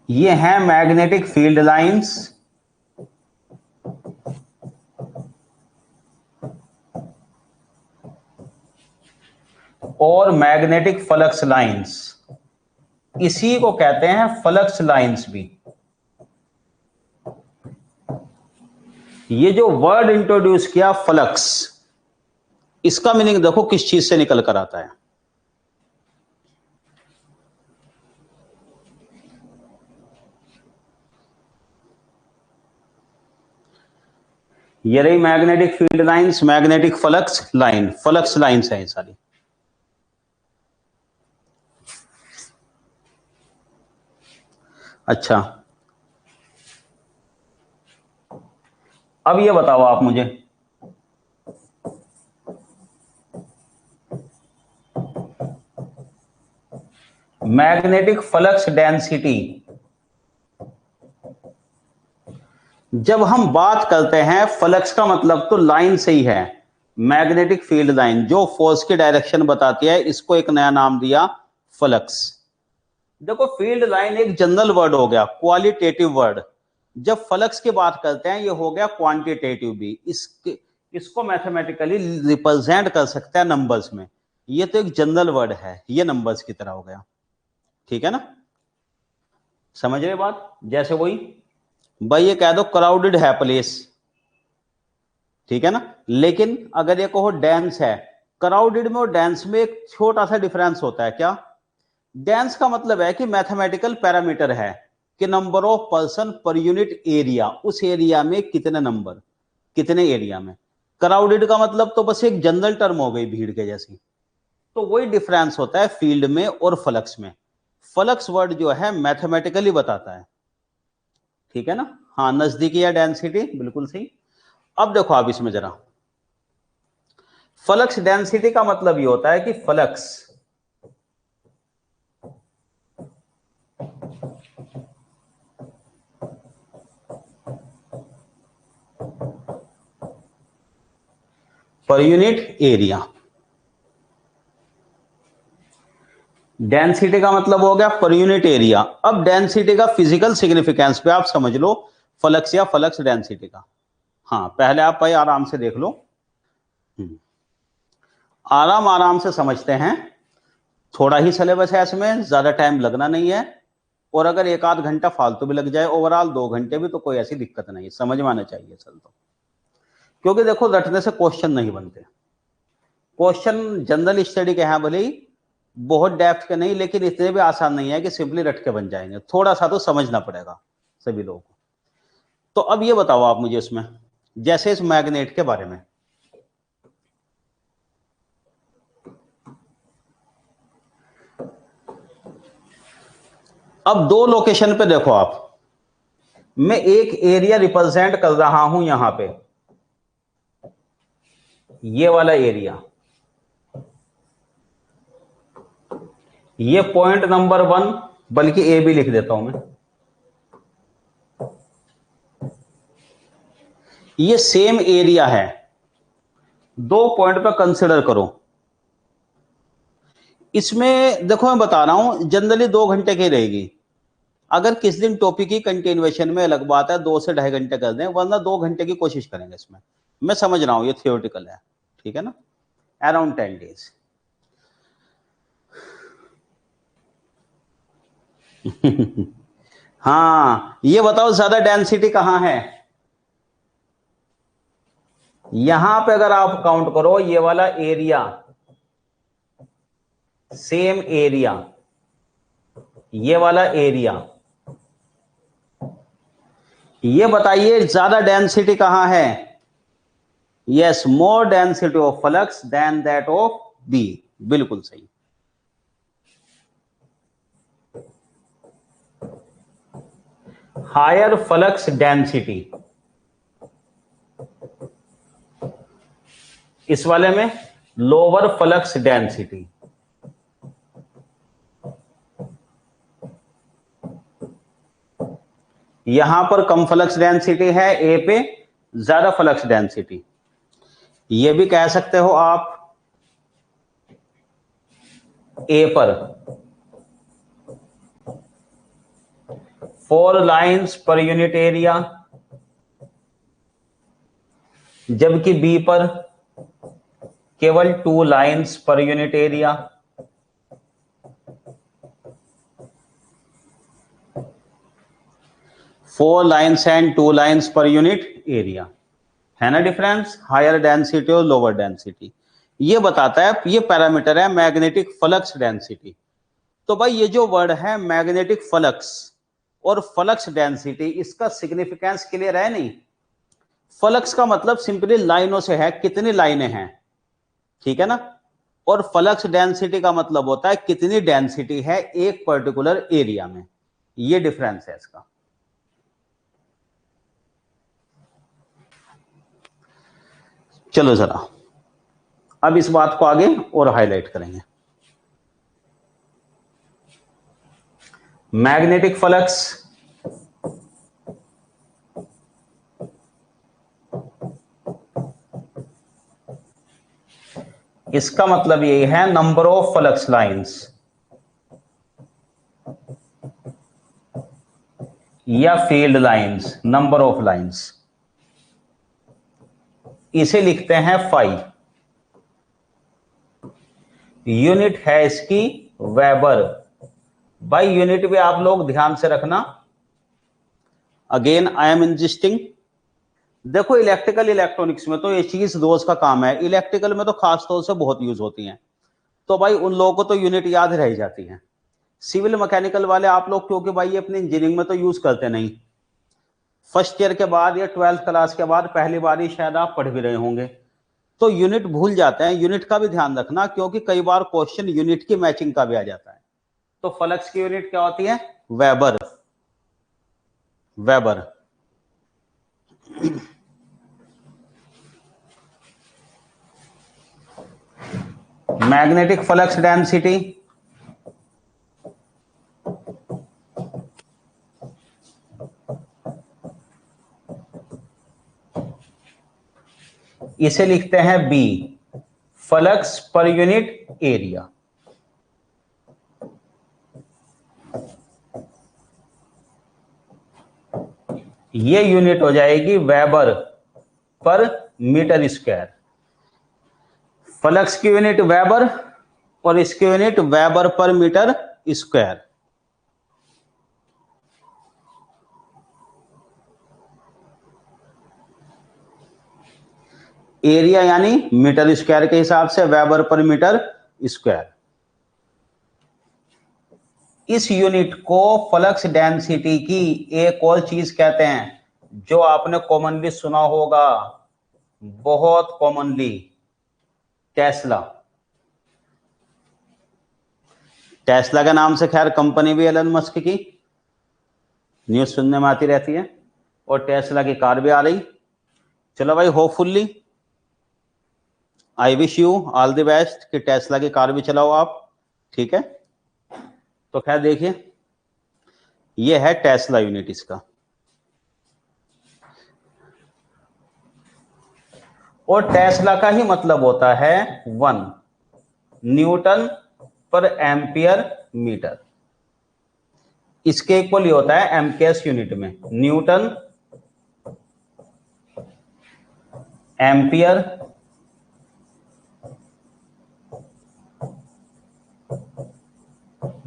ये हैं मैग्नेटिक फील्ड लाइंस और मैग्नेटिक फ्लक्स लाइंस। इसी को कहते हैं फ्लक्स लाइंस भी। ये जो वर्ड इंट्रोड्यूस किया फ्लक्स, इसका मीनिंग देखो किस चीज से निकल कर आता है। ये रही magnetic field lines, magnetic flux line, flux lines है ये सारी। अच्छा, अब ये बताओ आप मुझे, मैग्नेटिक फ्लक्स डेंसिटी, जब हम बात करते हैं फ्लक्स का मतलब तो लाइन से ही है। मैग्नेटिक फील्ड लाइन जो फोर्स की डायरेक्शन बताती है, इसको एक नया नाम दिया फ्लक्स। देखो फील्ड लाइन एक जनरल वर्ड हो गया, क्वालिटेटिव वर्ड। जब फ्लक्स की बात करते हैं, ये हो गया क्वांटिटेटिव भी। इसको मैथमेटिकली रिप्रेजेंट कर सकते हैं नंबर्स में। ये तो एक जनरल वर्ड है, ये नंबर्स की तरह हो गया, ठीक है ना? समझ रहे बात? जैसे वही भाई ये कह दो क्राउडेड है प्लेस, ठीक है ना? लेकिन अगर ये कहो डेंस है, क्राउडेड में और डेंस में एक छोटा सा डिफरेंस होता है। क्या? डेंस का मतलब है कि मैथमेटिकल पैरामीटर है कि नंबर ऑफ पर्सन पर यूनिट एरिया, उस एरिया में कितने नंबर, कितने एरिया में। क्राउडेड का मतलब तो बस एक जनरल टर्म हो गई, भीड़ के जैसी। तो वही डिफरेंस होता है फील्ड में और फ्लक्स में। फ्लक्स वर्ड जो है मैथमेटिकली बताता है, ठीक है ना? हाँ, नजदीकी या डेंसिटी, बिल्कुल सही। अब देखो आप इसमें जरा, फ्लक्स डेंसिटी का मतलब ये होता है कि flux per unit area. Density का मतलब हो गया पर यूनिट एरिया। अब डेंसिटी का फिजिकल सिग्निफिकेंस पे आप समझ लो फ्लक्स या फ्लक्स डेंसिटी का। हाँ, पहले आप भाई आराम से देख लो, आराम आराम से समझते हैं। थोड़ा ही सिलेबस है, इसमें ज्यादा टाइम लगना नहीं है, और अगर एक आध घंटा फालतू भी लग जाए, ओवरऑल 2 घंटे भी, तो कोई ऐसी दिक्कत नहीं, समझ में आना चाहिए चल तो। क्योंकि देखो रटने से क्वेश्चन नहीं बनते। क्वेश्चन जनरल स्टडी के हैं भले ही बहुत डेप्थ के नहीं, लेकिन इतने भी आसान नहीं है कि सिंपली रट के बन जाएंगे, थोड़ा सा तो समझना पड़ेगा सभी लोगों को। तो अब ये बताओ आप मुझे इसमें, जैसे इस मैग्नेट के बारे में, अब दो लोकेशन पे देखो आप, मैं एक एरिया रिप्रेजेंट कर रहा हूं यहां पे, ये वाला एरिया, ये पॉइंट नंबर 1, बल्कि ए भी लिख देता हूं मैं। ये सेम एरिया है, दो पॉइंट पे कंसिडर करो। इसमें देखो मैं बता रहा हूं जनरली 2 घंटे की रहेगी। अगर किस दिन टॉपिक की कंटिन्यूएशन में अलग बात है, 2 से 2.5 घंटे कर दें, वरना 2 घंटे की कोशिश करेंगे इसमें। मैं समझ रहा हूं ये थियोरेटिकल है, ठीक है ना, अराउंड 10 डेज। हाँ, ये बताओ ज्यादा डेंसिटी कहां है? यहां पे अगर आप काउंट करो, ये वाला एरिया, सेम एरिया, ये वाला एरिया, ये बताइए ज्यादा डेंसिटी कहां है? Yes, more density of flux than that of B, बिल्कुल सही। हायर फ्लक्स डेंसिटी, इस वाले में लोअर फ्लक्स डेंसिटी। यहां पर कम फ्लक्स डेंसिटी है ए पे, ज्यादा फ्लक्स डेंसिटी। ये भी कह सकते हो आप ए पर 4 लाइंस पर यूनिट एरिया, जबकि बी पर केवल 2 लाइंस पर unit area. Four lines and 2 lines पर यूनिट एरिया, है ना डिफरेंस, हायर डेंसिटी और लोअर डेंसिटी। ये बताता है, ये पैरामीटर है मैग्नेटिक फ्लक्स डेंसिटी। तो भाई ये जो वर्ड है मैग्नेटिक फ्लक्स और फ्लक्स डेंसिटी, इसका सिग्निफिकेंस क्लियर है नहीं? फ्लक्स का मतलब सिंपली लाइनों से है, कितनी लाइनें हैं, ठीक है ना, और फ्लक्स डेंसिटी का मतलब होता है कितनी डेंसिटी है एक पर्टिकुलर एरिया में। ये डिफरेंस है इसका। चलो जरा अब इस बात को आगे और हाईलाइट करेंगे। मैग्नेटिक फ्लक्स इसका मतलब ये है नंबर ऑफ फ्लक्स लाइंस या field lines, number of lines, इसे लिखते हैं फाई। यूनिट है इसकी वेबर। बाय यूनिट भी आप लोग ध्यान से रखना, अगेन आई एम इंजिस्टिंग। देखो इलेक्ट्रिकल इलेक्ट्रॉनिक्स में तो ये चीज रोज का काम है, इलेक्ट्रिकल में तो खास तौर से बहुत यूज होती हैं, तो भाई उन लोगों को तो यूनिट याद रह जाती है। सिविल मैकेनिकल वाले आप लोग क्योंकि भाई ये अपनी इंजीनियरिंग में तो यूज करते नहीं, फर्स्ट ईयर के बाद या 12th क्लास के बाद पहली बार ही शायद आप पढ़ भी रहे होंगे, तो यूनिट भूल जाते हैं। यूनिट का भी ध्यान रखना, क्योंकि कई बार क्वेश्चन यूनिट की मैचिंग का भी आ जाता है। तो फ्लक्स की यूनिट क्या होती है? Weber, weber. Magnetic flux density इसे लिखते हैं B, flux per unit area. ये यूनिट हो जाएगी weber per metre square. Flux की यूनिट वेबर और इसकी unit weber per metre square. Area यानी मीटर स्क्वायर के हिसाब से, वेबर पर मीटर स्क्वायर। इस यूनिट को फ्लक्स डेंसिटी की एक और चीज कहते हैं, जो आपने कॉमनली सुना होगा, बहुत कॉमनली, टेस्ला। टेस्ला के नाम से खैर कंपनी भी एलन मस्क की, न्यूज सुनने में आती रहती है, और टेस्ला की कार भी आ रही। चलो भाई, hopefully I wish you all the best कि टेस्ला की कार भी चलाओ आप, ठीक है। तो खैर देखिए, ये है टेस्ला यूनिट इसका, और टेस्ला का ही मतलब होता है 1 न्यूटन पर एम्पियर मीटर। इसके इक्वल ही होता है एमकेएस यूनिट में, न्यूटन एम्पियर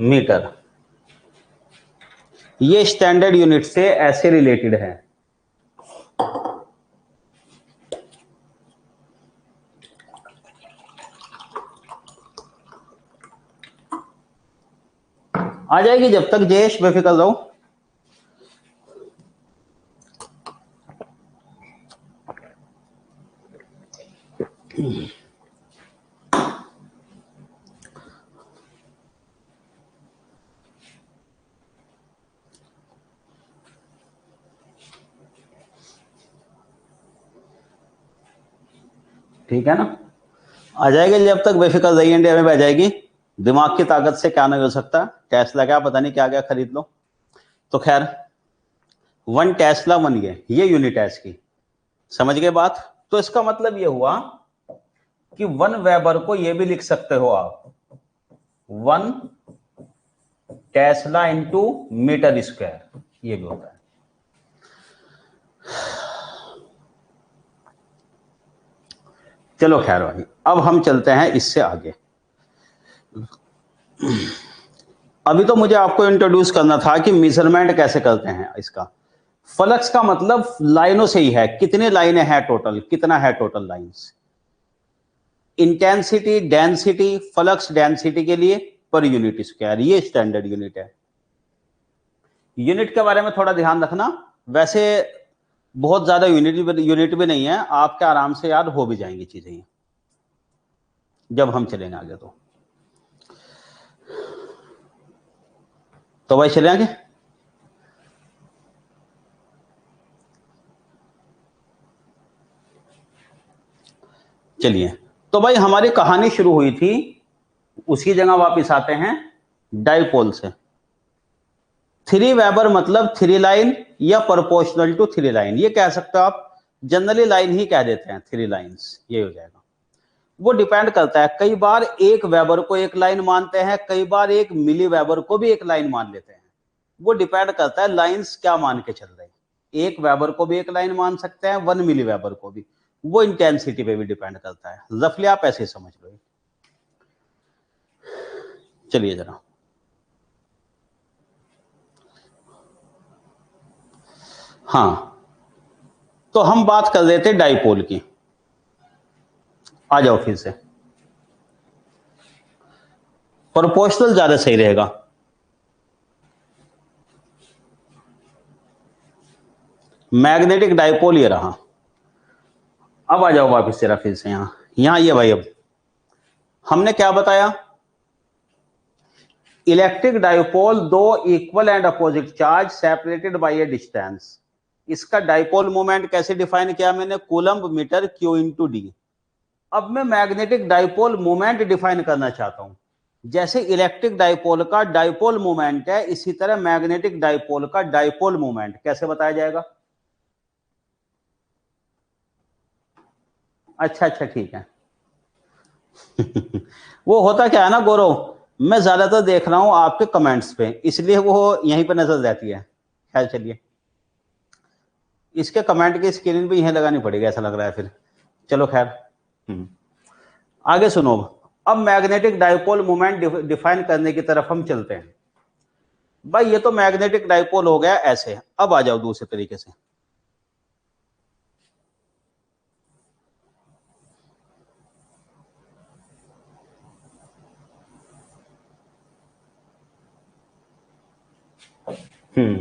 मीटर। ये स्टैंडर्ड यूनिट से ऐसे रिलेटेड है। आ जाएगी जब तक, जयेश बेफिक्र रहो। ठीक है ना, आ जाएगी जब तक, बेफिक्र रहिए, इंडिया में भी आ जाएगी। दिमाग की ताकत से क्या नहीं हो सकता। टेस्ला क्या पता नहीं क्या क्या खरीद लो। तो खैर 1 टेस्ला 1 ये यूनिट है इसकी, समझ गए बात। तो इसका मतलब ये हुआ कि 1 वेबर को ये भी लिख सकते हो आप 1 टेस्ला इंटू मीटर स्क्वायर, ये भी होता है। चलो खैर भाई, अब हम चलते हैं इससे आगे। अभी तो मुझे आपको इंट्रोड्यूस करना था कि मेजरमेंट कैसे करते हैं इसका। फ्लक्स का मतलब लाइनों से ही है, कितने लाइनें हैं टोटल, कितना है total lines. Intensity, density, flux density के लिए पर यूनिट स्क्वायर, ये स्टैंडर्ड यूनिट है। यूनिट के बारे में थोड़ा ध्यान रखना, वैसे बहुत ज्यादा यूनिट भी नहीं है, आपके आराम से याद हो भी जाएंगी चीजें जब हम चलेंगे आगे। तो भाई चले आगे। चलिए, तो भाई हमारी कहानी शुरू हुई थी, उसी जगह वापस आते हैं, डाइपोल से। 3 वेबर मतलब 3 लाइन या प्रोपोर्शनल टू 3 लाइन, ये कह सकते हो आप। जनरली लाइन ही कह देते हैं, 3 लाइंस, ये हो जाएगा। वो डिपेंड करता है, कई बार 1 वेबर को 1 लाइन मानते हैं, कई बार 1 मिली वेबर को भी 1 लाइन मान लेते हैं। वो डिपेंड करता है लाइंस क्या मान के चल रहे हैं। 1 वेबर को भी 1 लाइन मान सकते हैं, 1 मिली वेबर को भी। वो इंटेंसिटी पे भी डिपेंड करता है, रफली आप ऐसे समझ लो। चलिए जरा, हाँ, तो हम बात कर रहे थे डाइपोल की। आ जाओ फिर से, प्रोपोर्शनल ज्यादा सही रहेगा। मैग्नेटिक डाइपोल ये रहा। अब आ जाओ वापस जरा फिर से यहां ये भाई, अब हमने क्या बताया, इलेक्ट्रिक डाइपोल, दो equal and opposite charge separated by a distance. इसका डाइपोल मोमेंट कैसे डिफाइन किया मैंने, coulomb metre Q into D. अब मैं मैग्नेटिक डाइपोल मोमेंट डिफाइन करना चाहता हूं। जैसे इलेक्ट्रिक डाइपोल का डाइपोल मोमेंट है, इसी तरह मैग्नेटिक डाइपोल का डाइपोल मोमेंट कैसे बताया जाएगा। अच्छा अच्छा ठीक है। वो होता क्या है ना गौरव, मैं ज्यादातर देख रहा हूं आपके कमेंट्स पे, इसलिए वो यहीं पे नजर जाती है। खैर चलिए, इसके कमेंट की स्क्रीन भी यहीं लगानी पड़ेगी ऐसा लग रहा है फिर। चलो खैर। आगे सुनो। अब मैग्नेटिक डाइपोल मोमेंट डिफाइन करने की तरफ हम चलते हैं। भाई ये तो मैग्नेटिक डाइपोल हो गया ऐसे, अब आ जाओ दूसरे तरीके से।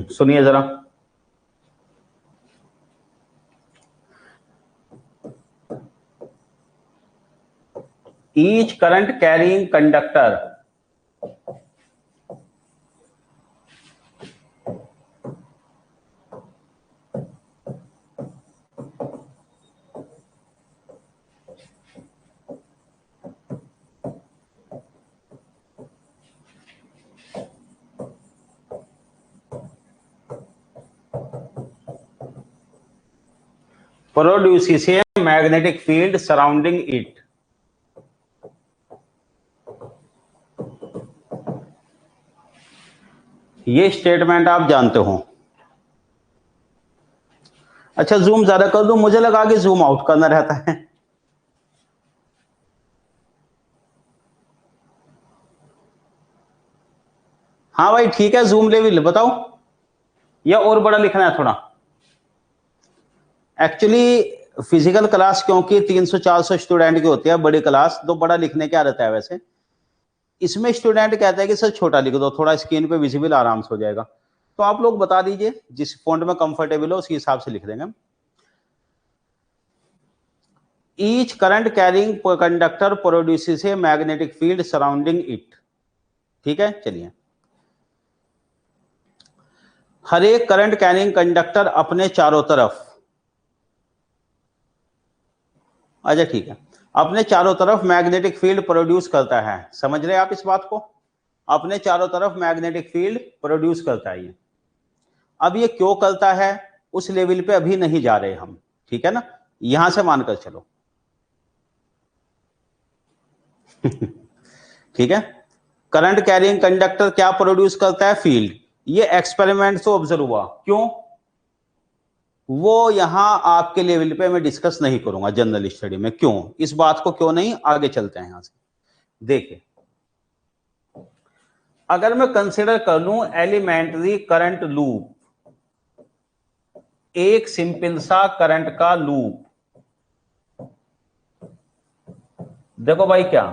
सुनिए जरा। Each current carrying conductor produces a magnetic field surrounding it। ये स्टेटमेंट आप जानते हो। अच्छा जूम ज्यादा कर दूं, मुझे लगा कि जूम आउट करना रहता है। हाँ भाई ठीक है, जूम लेवल बताओ, या और बड़ा लिखना है थोड़ा। एक्चुअली फिजिकल क्लास क्योंकि 300-400 स्टूडेंट की होती है, बड़ी क्लास तो बड़ा लिखने की आदत है वैसे। इसमें स्टूडेंट कहता है कि सर छोटा लिख दो, थोड़ा स्क्रीन पे विजिबल आराम से हो जाएगा। तो आप लोग बता दीजिए, जिस फॉन्ट में कंफर्टेबल हो उसी हिसाब से लिख देंगे। Each current carrying conductor produces a magnetic field surrounding it. ठीक है चलिए। हर एक करंट कैरिंग कंडक्टर अपने चारों तरफ, अच्छा ठीक है, अपने चारों तरफ मैग्नेटिक फील्ड प्रोड्यूस करता है। समझ रहे हैं आप इस बात को? अपने चारों तरफ मैग्नेटिक फील्ड प्रोड्यूस करता है ये। अब ये क्यों करता है उस लेवल पे अभी नहीं जा रहे हम, ठीक है ना, यहां से मानकर चलो। ठीक है। करंट कैरिंग कंडक्टर क्या प्रोड्यूस करता है? फील्ड। ये एक्सपेरिमेंट से ऑब्जर्व हुआ। क्यों? वो यहां आपके लेवल पे मैं डिस्कस नहीं करूंगा जनरल स्टडी में। क्यों इस बात को, क्यों नहीं, आगे चलते हैं यहां से। देखिए, अगर मैं कंसिडर कर लूं एलिमेंट्री करंट लूप, एक सिंपल सा करंट का लूप। देखो भाई क्या,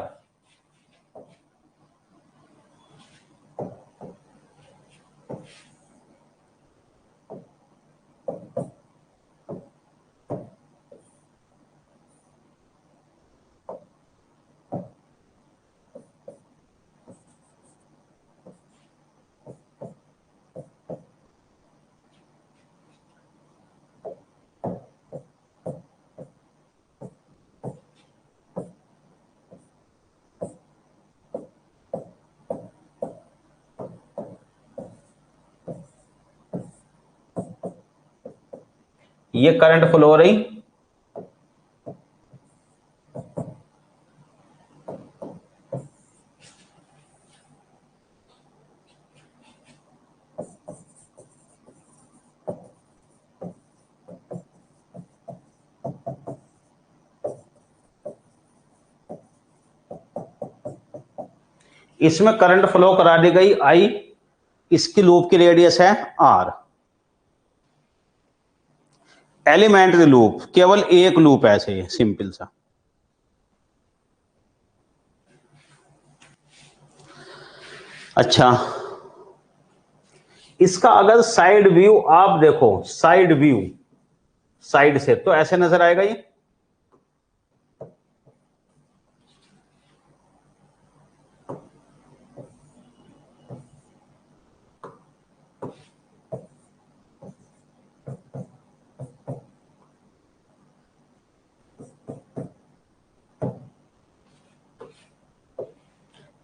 ये करंट फ्लो हो रही, इसमें करंट फ्लो करा दी गई आई, इसकी लूप की रेडियस है आर। एलिमेंट्री लूप केवल एक लूप ऐसे सिंपल सा। अच्छा, इसका अगर साइड व्यू आप देखो, साइड व्यू साइड से तो ऐसे नजर आएगा ये।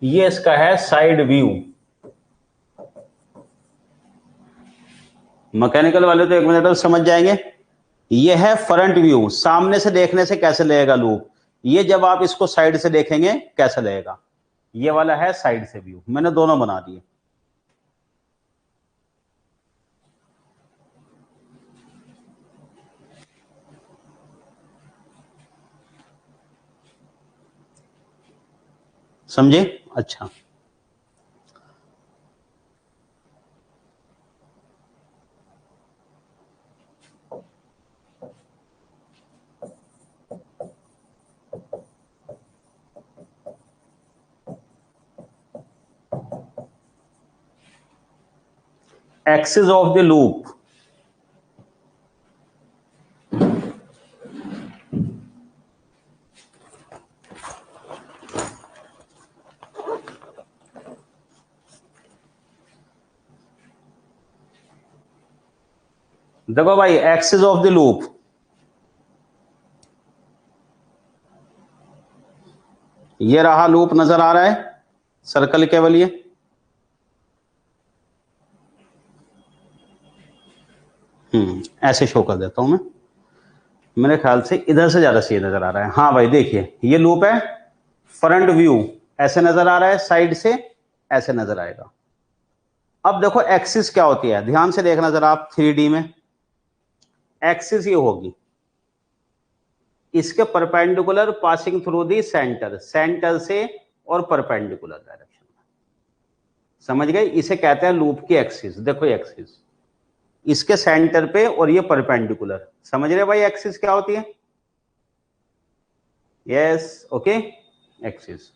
ये इसका है साइड व्यू। मैकेनिकल वाले तो एक मिनट में समझ जाएंगे। ये है फ्रंट व्यू, सामने से देखने से कैसे लगेगा लूप। ये जब आप इसको साइड से देखेंगे कैसे लगेगा। ये वाला है साइड से व्यू, मैंने दोनों बना दिए। समझे? अच्छा, एक्सिस ऑफ द लूप। देखो भाई, एक्सिस ऑफ द लूप, ये रहा लूप नजर आ रहा है, सर्कल केवल ये। ऐसे शो कर देता हूं मैं, मेरे ख्याल से इधर से ज्यादा सही नजर आ रहा है। हाँ भाई देखिए, ये लूप है, फ्रंट व्यू ऐसे नजर आ रहा है, साइड से ऐसे नजर आएगा। अब देखो एक्सिस क्या होती है, ध्यान से देखना जरा आप 3D में। एक्सिस ये होगी, इसके perpendicular passing through the centre, centre से और परपेंडिकुलर डायरेक्शन में। समझ गए? इसे कहते हैं लूप की एक्सिस। देखो एक्सिस इसके सेंटर पे और ये परपेंडिकुलर। समझ रहे भाई एक्सिस क्या होती है? Yes, okay, axis.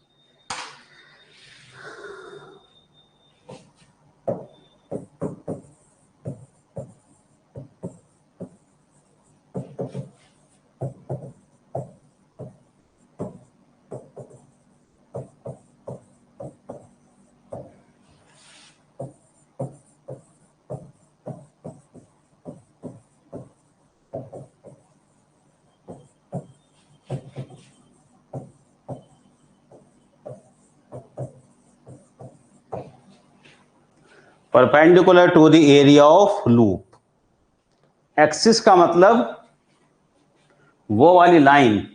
Perpendicular to the area of loop. Axis का मतलब वो वाली लाइन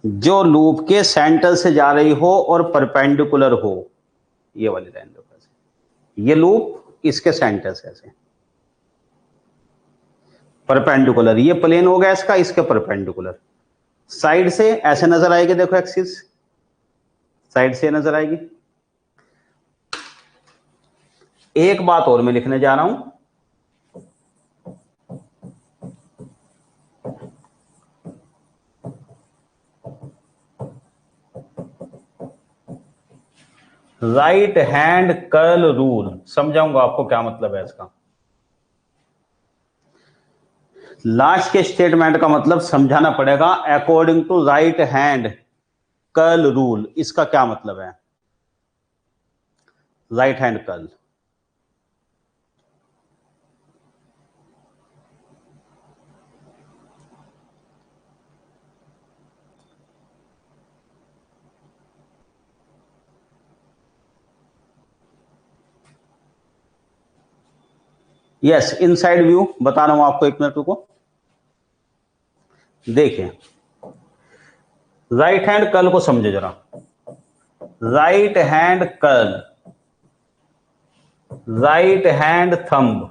जो लूप के सेंटर से जा रही हो और परपेंडिकुलर हो। ये वाली लाइन देखो, ये लूप इसके सेंटर से ऐसे परपेंडिकुलर, ये प्लेन हो गया इसका, इसके परपेंडिकुलर साइड से ऐसे नजर आएगी। देखो एक्सिस साइड से नजर आएगी। एक बात और मैं लिखने जा रहा हूं, राइट हैंड कर्ल रूल। समझाऊंगा आपको क्या मतलब है इसका। लास्ट के स्टेटमेंट का मतलब समझाना पड़ेगा। According to right hand curl rule, इसका क्या मतलब है? Right hand curl, yes, inside view बता रहा हूं आपको, एक मिनट रुको। देखिए राइट हैंड कर्ल को समझे जरा। Right hand curl, right hand thumb,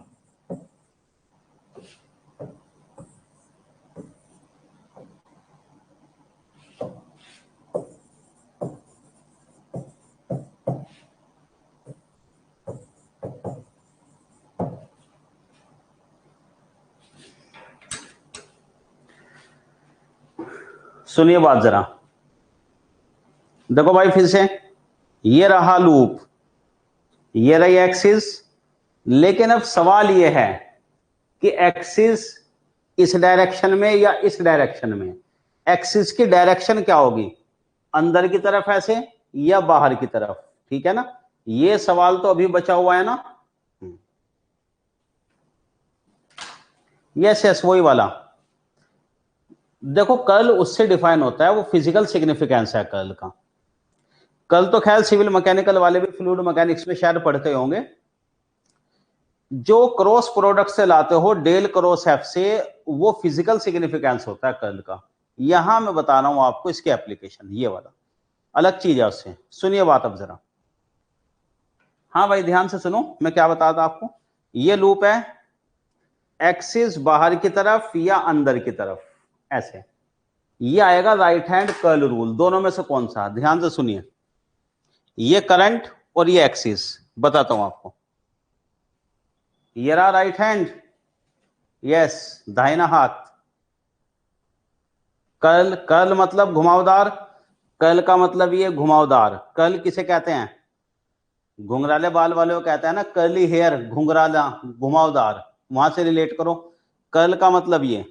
सुनिए बात जरा। देखो भाई फिर से, ये रहा लूप, ये रही एक्सिस, लेकिन अब सवाल ये है कि एक्सिस इस डायरेक्शन में या इस डायरेक्शन में। एक्सिस की डायरेक्शन क्या होगी, अंदर की तरफ ऐसे या बाहर की तरफ? ठीक है ना, ये सवाल तो अभी बचा हुआ है ना। यस यस, वही वाला। देखो कर्ल उससे डिफाइन होता है, वो फिजिकल सिग्निफिकेंस है कर्ल का। कर्ल तो खैर सिविल मैकेनिकल वाले भी फ्लूइड मैकेनिक्स में शायद पढ़ते होंगे। जो क्रॉस प्रोडक्ट से लाते हो डेल क्रॉस एफ से, वो फिजिकल सिग्निफिकेंस होता है कर्ल का। यहां मैं बता रहा हूं आपको इसकी एप्लीकेशन, ये वाला अलग चीज है उससे। सुनिए बात अब जरा, हाँ भाई ध्यान से सुनो मैं क्या बता रहा था आपको। ये लूप है, एक्सिस बाहर की तरफ या अंदर की तरफ, ऐसे। ये आएगा राइट हैंड कर्ल रूल, दोनों में से कौन सा? ध्यान से सुनिए, ये करंट और ये एक्सिस, बताता हूं आपको। ये रहा राइट हैंड, यस, दाहिना हाथ। कर्ल, कर्ल मतलब घुमावदार, कर्ल का मतलब ये घुमावदार। कर्ल किसे कहते हैं? घुंघराले बाल वाले को कहते हैं ना कर्ली हेयर, घुंघराला, घुमावदार, वहां से रिलेट करो। कर्ल का मतलब ये,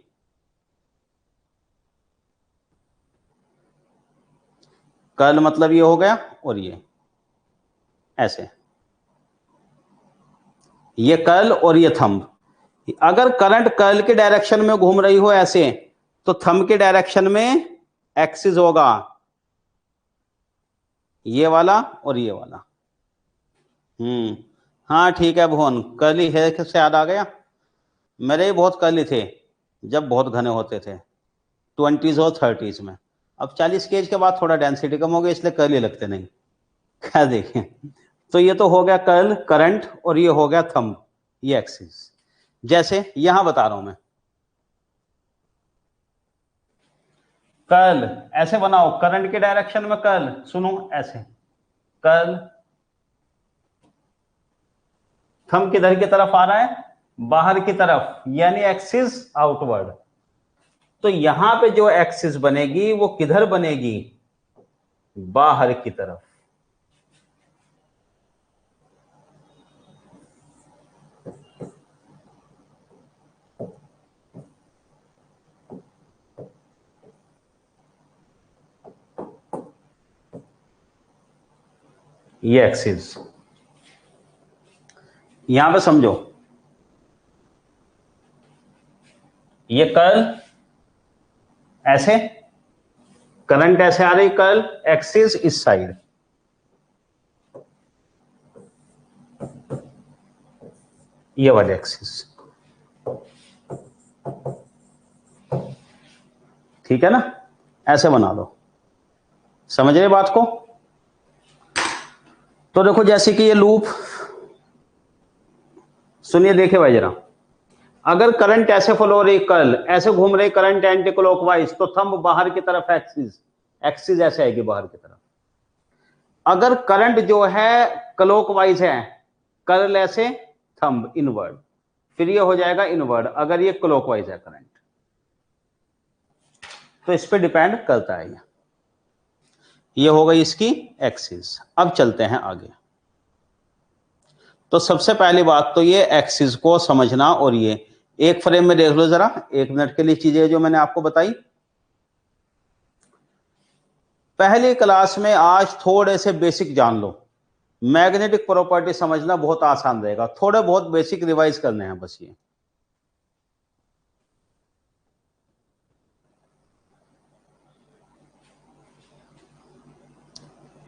कर्ल मतलब ये हो गया, और ये ऐसे, ये कर्ल और ये थंब। अगर करंट कर्ल के डायरेक्शन में घूम रही हो ऐसे, तो थंब के डायरेक्शन में एक्सिस होगा, ये वाला और ये वाला। हाँ ठीक है भुवन, कर्ली हेयर से याद आ गया, मेरे ही बहुत कर्ली थे जब बहुत घने होते थे 20s और 30s में। अब 40 के एज के बाद थोड़ा डेंसिटी कम हो गई, इसलिए कर्ली लगते नहीं। क्या देखें, तो ये तो हो गया कर्ल, करंट, और ये हो गया थंब, ये एक्सिस। जैसे यहां बता रहा हूं मैं, कर्ल ऐसे बनाओ, करंट के डायरेक्शन में कर्ल, सुनो ऐसे, कर्ल, थंब किधर की तरफ आ रहा है? बाहर की तरफ, यानी एक्सिस आउटवर्ड। तो यहां पे जो एक्सिस बनेगी वो किधर बनेगी? बाहर की तरफ। ये एक्सिस, यहां पे समझो, ये कर्ल ऐसे, करंट ऐसे आ रही, कर्ल, एक्सिस इस साइड, ये वाले एक्सिस, ठीक है ना? ऐसे बना लो, समझ रहे बात को? तो देखो जैसे कि ये लूप, सुनिए देखिए भाई जरा, अगर करंट ऐसे फ्लो हो रही, कर्ल ऐसे घूम रही, करंट एंटी क्लॉकवाइज, तो थंब बाहर की तरफ, एक्सिस, एक्सिस ऐसे आएगी बाहर की तरफ। अगर करंट जो है क्लॉकवाइज है, कर्ल ऐसे, थंब इनवर्ड, फिर ये हो जाएगा इनवर्ड अगर ये क्लॉकवाइज है करंट। तो इस पे डिपेंड करता है ये हो गई इसकी एक्सिस। अब चलते हैं आगे। तो सबसे पहली बात तो ये एक्सिस को समझना, और ये एक फ्रेम में देख लो जरा, 1 मिनट के लिए चीजें जो मैंने आपको बताई पहली क्लास में, आज थोड़े से बेसिक जान लो। मैग्नेटिक प्रॉपर्टी समझना बहुत आसान रहेगा, थोड़े बहुत बेसिक रिवाइज करने हैं बस ये।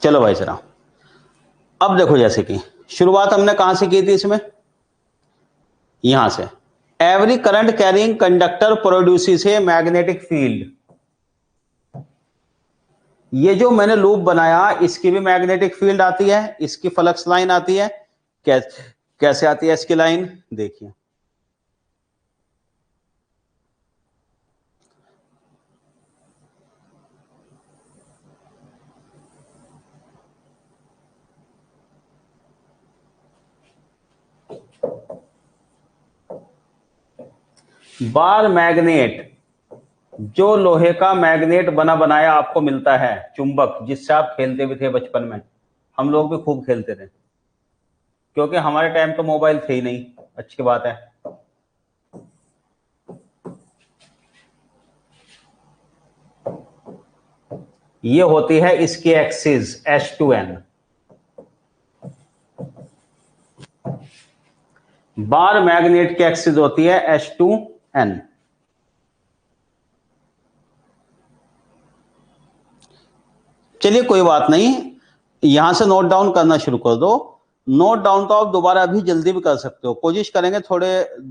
चलो भाई जरा, अब देखो जैसे कि शुरुआत हमने कहां से की थी इसमें, यहां से, every current carrying conductor produces a magnetic field. ये जो मैंने लूप बनाया, इसकी भी मैग्नेटिक फील्ड आती है, इसकी फ्लक्स लाइन आती है। कैसे आती है इसकी लाइन? देखिए, बार मैग्नेट, जो लोहे का मैग्नेट बना बनाया आपको मिलता है, चुंबक, जिससे आप खेलते भी थे बचपन में, हम लोग भी खूब खेलते थे, क्योंकि हमारे टाइम तो मोबाइल थे ही नहीं, अच्छी बात है। ये होती है इसकी एक्सिस H2N। बार मैग्नेट की एक्सिस होती है H2N। चलिए कोई बात नहीं, यहां से नोट डाउन करना शुरू कर दो। नोट डाउन तो आप दोबारा अभी जल्दी भी कर सकते हो, कोशिश करेंगे थोड़े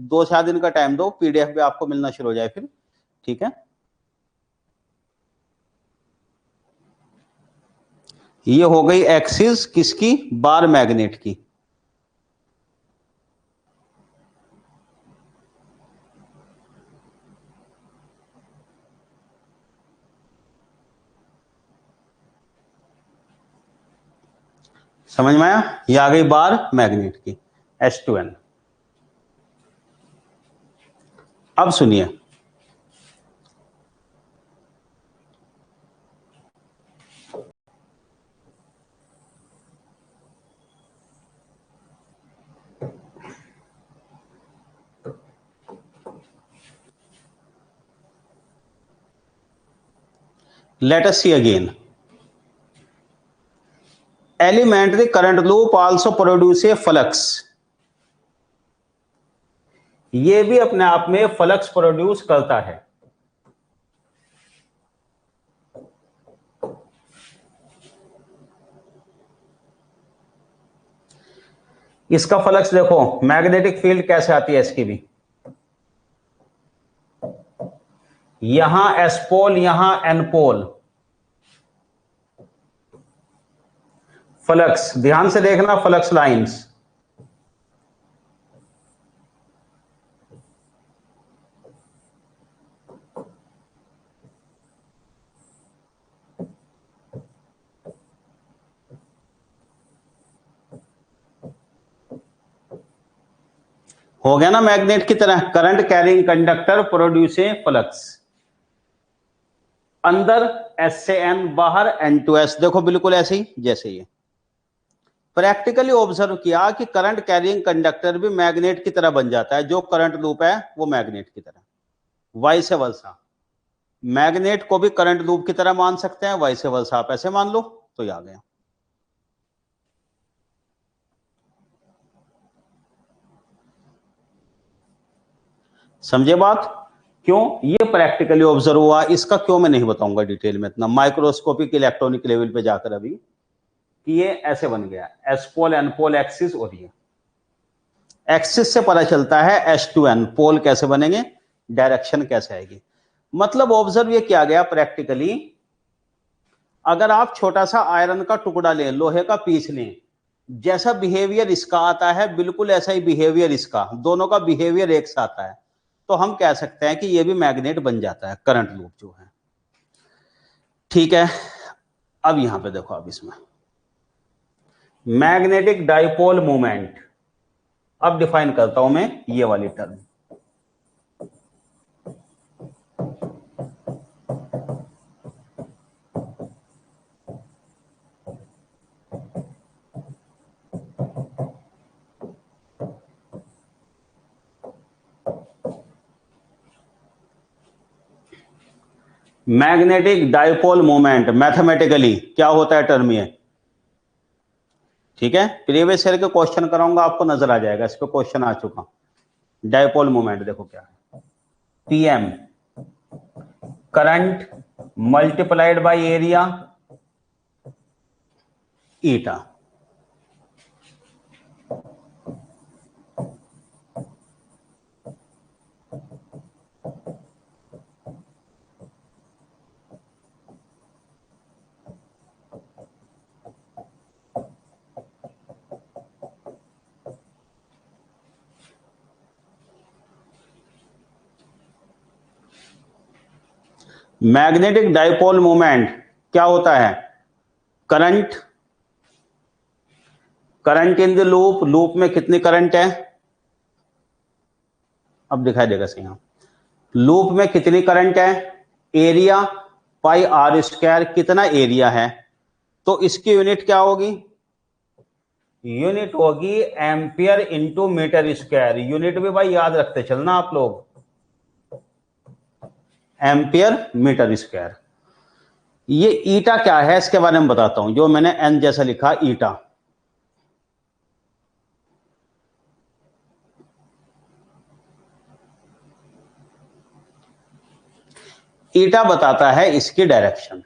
2-4 दिन का टाइम दो, पीडीएफ भी आपको मिलना शुरू हो जाए फिर, ठीक है। ये हो गई एक्सिस किसकी, बार मैग्नेट की। समझ में आया, ये आ गई बार मैग्नेट की H2N। अब सुनिए, let us see again. Elementary current loop also produce a flux. ये भी अपने आप में फ्लक्स प्रोड्यूस करता है। इसका फ्लक्स देखो, मैग्नेटिक फील्ड कैसे आती है इसकी भी, यहां एस पोल, यहां एन पोल। फ्लक्स ध्यान से देखना, फ्लक्स लाइंस, हो गया ना मैग्नेट की तरह। Current carrying conductor produce a flux, अंदर एस से एन, बाहर एन टू एस। देखो बिल्कुल ऐसे ही जैसे ये प्रैक्टिकली ऑब्जर्व किया कि करंट कैरिंग कंडक्टर भी मैग्नेट की तरह बन जाता है, जो करंट लूप है वो मैग्नेट की तरह, वाइस वर्सा। मैग्नेट को भी करंट लूप की तरह मान सकते हैं, वाइस वर्सा आप ऐसे मान लो, तो ये आ गया। समझे बात, क्यों ये प्रैक्टिकली ऑब्जर्व हुआ, इसका क्यों मैं नहीं बताऊंगा डिटेल में इतना, माइक्रोस्कोपिक इलेक्ट्रॉनिक लेवल पे जाकर अभी, कि ये ऐसे बन गया S pole N pole axis, और ये एक्सिस से पता चलता है H2N, पोल कैसे बनेंगे, डायरेक्शन कैसे आएगी। मतलब ऑब्जर्व ये किया गया प्रैक्टिकली, अगर आप छोटा सा आयरन का टुकड़ा लें, लोहे का पीस लें, जैसा बिहेवियर इसका आता है बिल्कुल ऐसा ही बिहेवियर इसका, दोनों का बिहेवियर एक सा आता है, तो हम कह सकते हैं कि ये भी मैग्नेट बन जाता है, करंट लूप जो है, ठीक है। अब यहां पे देखो, अब इसमें मैग्नेटिक डाइपोल मोमेंट, अब डिफाइन करता हूं मैं ये वाली term. Magnetic dipole moment mathematically क्या होता है टर्म ये, ठीक है। प्रीवियस ईयर के क्वेश्चन कराऊंगा, आपको नजर आ जाएगा, इस पे क्वेश्चन आ चुका। डाइपोल मोमेंट देखो क्या है, PM current multiplied by area eta. Magnetic dipole moment क्या होता है, current, current in the loop, loop में कितनी करंट है, अब दिखाई देगा सही, यहां लूप में कितनी करंट है, एरिया पाई आर स्क्वायर, कितना एरिया है, तो इसकी यूनिट क्या होगी, यूनिट होगी ampere into metre square. Unit भी भाई याद रखते चलना आप लोग, एम्पियर मीटर स्क्वायर। ये ईटा क्या है इसके बारे में बताता हूं, जो मैंने एन जैसा लिखा ईटा, ईटा बताता है इसकी direction.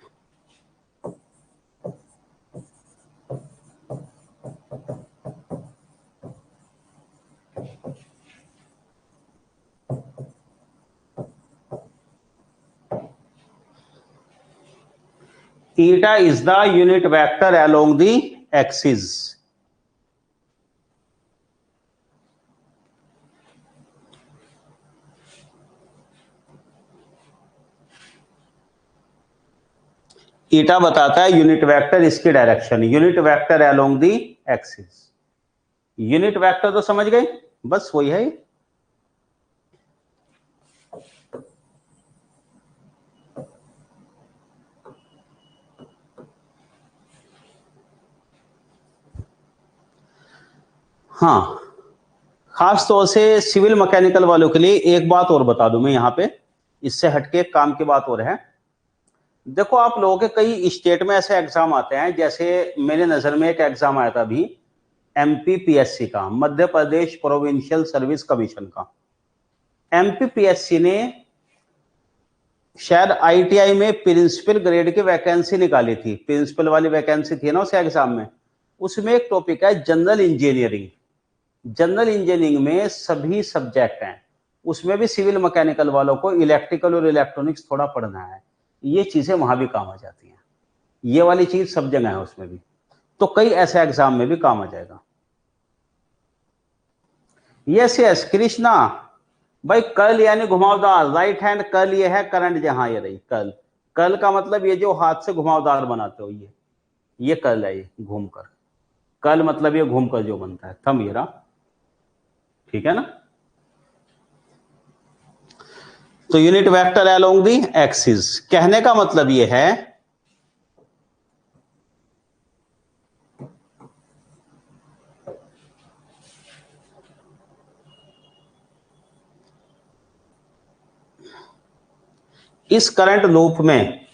Eta is the unit vector along the axis. Eta बताता है यूनिट वेक्टर, इसकी direction, unit vector along the axis. Unit vector तो समझ गए, बस वही है। हाँ, खास तौर से सिविल मैकेनिकल वालों के लिए एक बात और बता दूं मैं यहां पे, इससे हटके एक काम की बात और है। देखो, आप लोगों के कई स्टेट में ऐसे एग्जाम आते हैं, जैसे मेरे नजर में एक एग्जाम आया था अभी एमपीपीएससी का, Madhya Pradesh provincial service commission का। एमपीपीएससी ने शायद आईटीआई में प्रिंसिपल ग्रेड की वैकेंसी निकाली थी, प्रिंसिपल वाली वैकेंसी थी ना उस एग्जाम में। उसमें एक टॉपिक है जनरल इंजीनियरिंग। जनरल इंजीनियरिंग में सभी सब्जेक्ट हैं, उसमें भी सिविल मैकेनिकल वालों को इलेक्ट्रिकल और इलेक्ट्रॉनिक्स थोड़ा पढ़ना है। ये चीजें वहां भी काम आ जाती हैं, ये वाली चीज सब जगह है उसमें भी, तो कई ऐसे एग्जाम में भी काम आ जाएगा। यस यस कृष्णा भाई, कर्ल यानी घुमावदार, राइट हैंड कर्ल ये है करंट, जहां ये रही कर्ल। कर्ल का मतलब ये जो हाथ से घुमावदार बनाते हो, ये कर्ल है, ये घूमकर। कर्ल मतलब ये घूमकर जो बनता है, थंब ये रहा, ठीक है ना। तो unit vector along the axis, कहने का मतलब ये है इस करंट लूप में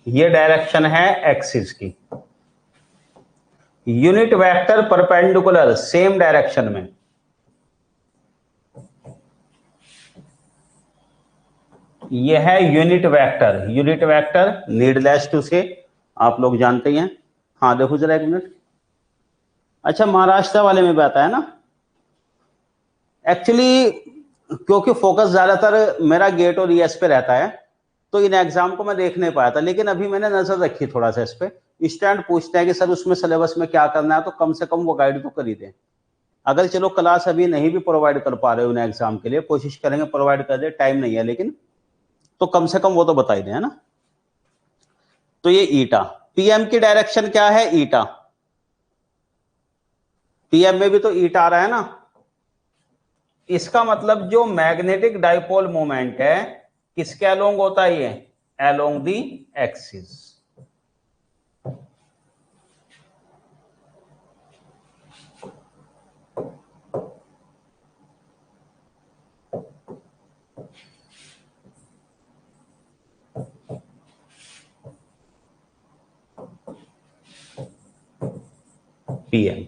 ये डायरेक्शन है एक्सिस की, unit vector perpendicular same direction में। ये है unit vector, unit vector needless to say आप लोग जानते हैं। हाँ देखो जरा एक मिनट, अच्छा महाराष्ट्र वाले में भी आता है ना। एक्चुअली क्योंकि फोकस ज्यादातर मेरा गेट और ईएस पे रहता है, तो इन एग्जाम को मैं देख नहीं पाया था, लेकिन अभी मैंने नजर रखी थोड़ा सा इस पे। स्टूडेंट पूछते हैं कि सर उसमें सिलेबस में क्या करना है, तो कम से कम वो गाइड तो कर ही दें। अगर चलो क्लास अभी नहीं भी प्रोवाइड कर पा रहे हो उन्हें एग्जाम के लिए, कोशिश करेंगे प्रोवाइड कर दे, टाइम नहीं है लेकिन, तो कम से कम वो तो बता ही दें, है ना। तो ये ईटा, पीएम की डायरेक्शन क्या है, ईटा। पीएम में भी तो ईटा आ रहा है ना। इसका मतलब जो मैग्नेटिक डाइपोल मोमेंट है किसके अलोंग होता है, ये अलोंग दी एक्सिस। पीएम,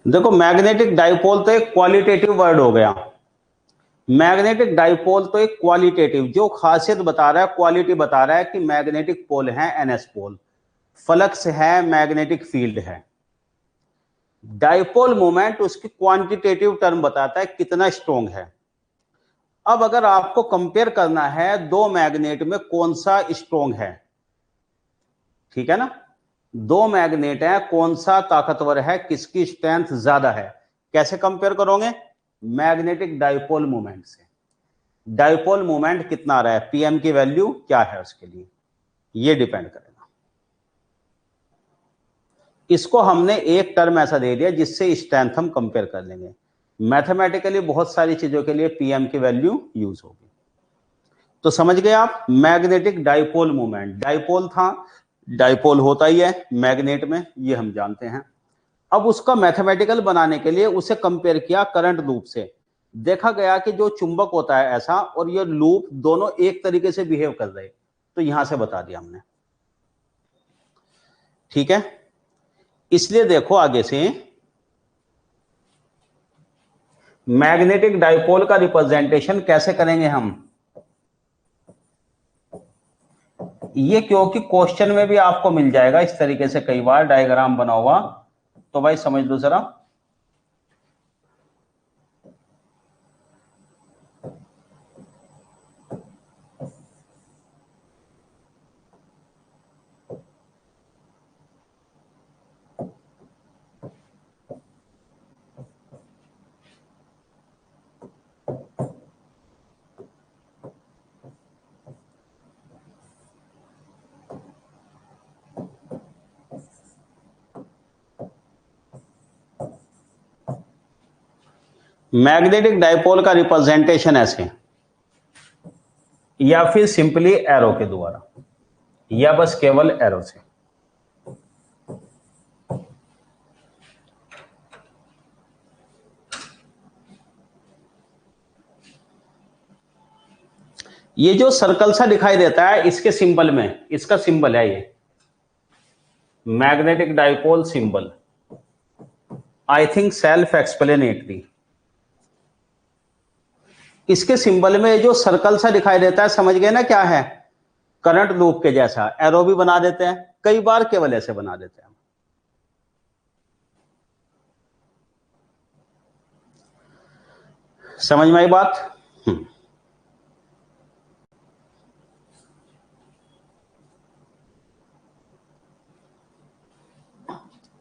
देखो मैग्नेटिक डाइपोल तो एक क्वालिटेटिव वर्ड हो गया। मैग्नेटिक डाइपोल तो एक क्वालिटेटिव, जो खासियत बता रहा है, क्वालिटी बता रहा है कि मैग्नेटिक पोल है एनएस पोल, फ्लक्स है, मैग्नेटिक फील्ड है। डाइपोल मोमेंट उसकी क्वांटिटेटिव टर्म बताता है कितना स्ट्रॉन्ग है। अब अगर आपको कंपेयर करना है दो मैग्नेट में कौन सा स्ट्रॉन्ग है, ठीक है ना, दो मैग्नेट है, कौन सा ताकतवर है, किसकी स्ट्रेंथ ज्यादा है, कैसे कंपेयर करोगे, मैग्नेटिक डाइपोल मोमेंट से। डाइपोल मोमेंट कितना आ रहा है, पीएम की वैल्यू क्या है उसके लिए, ये डिपेंड करेगा। इसको हमने एक टर्म ऐसा दे दिया जिससे स्ट्रेंथ हम कंपेयर कर लेंगे। मैथमेटिकली बहुत सारी चीजों के लिए पीएम की वैल्यू यूज होगी। तो समझ गए आप, मैग्नेटिक डाइपोल मोमेंट, डाइपोल था, डाइपोल होता ही है मैग्नेट में, ये हम जानते हैं। अब उसका मैथमेटिकल बनाने के लिए उसे कंपेयर किया करंट लूप से। देखा गया कि जो चुंबक होता है ऐसा और ये लूप दोनों एक तरीके से बिहेव कर रहे, तो यहां से बता दिया हमने, ठीक है। इसलिए देखो आगे से मैग्नेटिक डाइपोल का रिप्रेजेंटेशन कैसे करेंगे हम? ये क्योंकि क्वेश्चन में भी आपको मिल जाएगा इस तरीके से कई बार डायग्राम बना हुआ, तो भाई समझ लो जरा। मैग्नेटिक डाइपोल का रिप्रेजेंटेशन ऐसे, या फिर सिंपली एरो के द्वारा, या बस केवल एरो से। ये जो सर्कल सा दिखाई देता है इसके सिंबल में, इसका सिंबल है ये magnetic dipole symbol. I think self explanatory. इसके सिंबल में जो सर्कल सा दिखाई देता है, समझ गए ना क्या है? करंट लूप के जैसा एरो भी बना देते हैं, कई बार केवल ऐसे बना देते हैं। समझ में आई बात?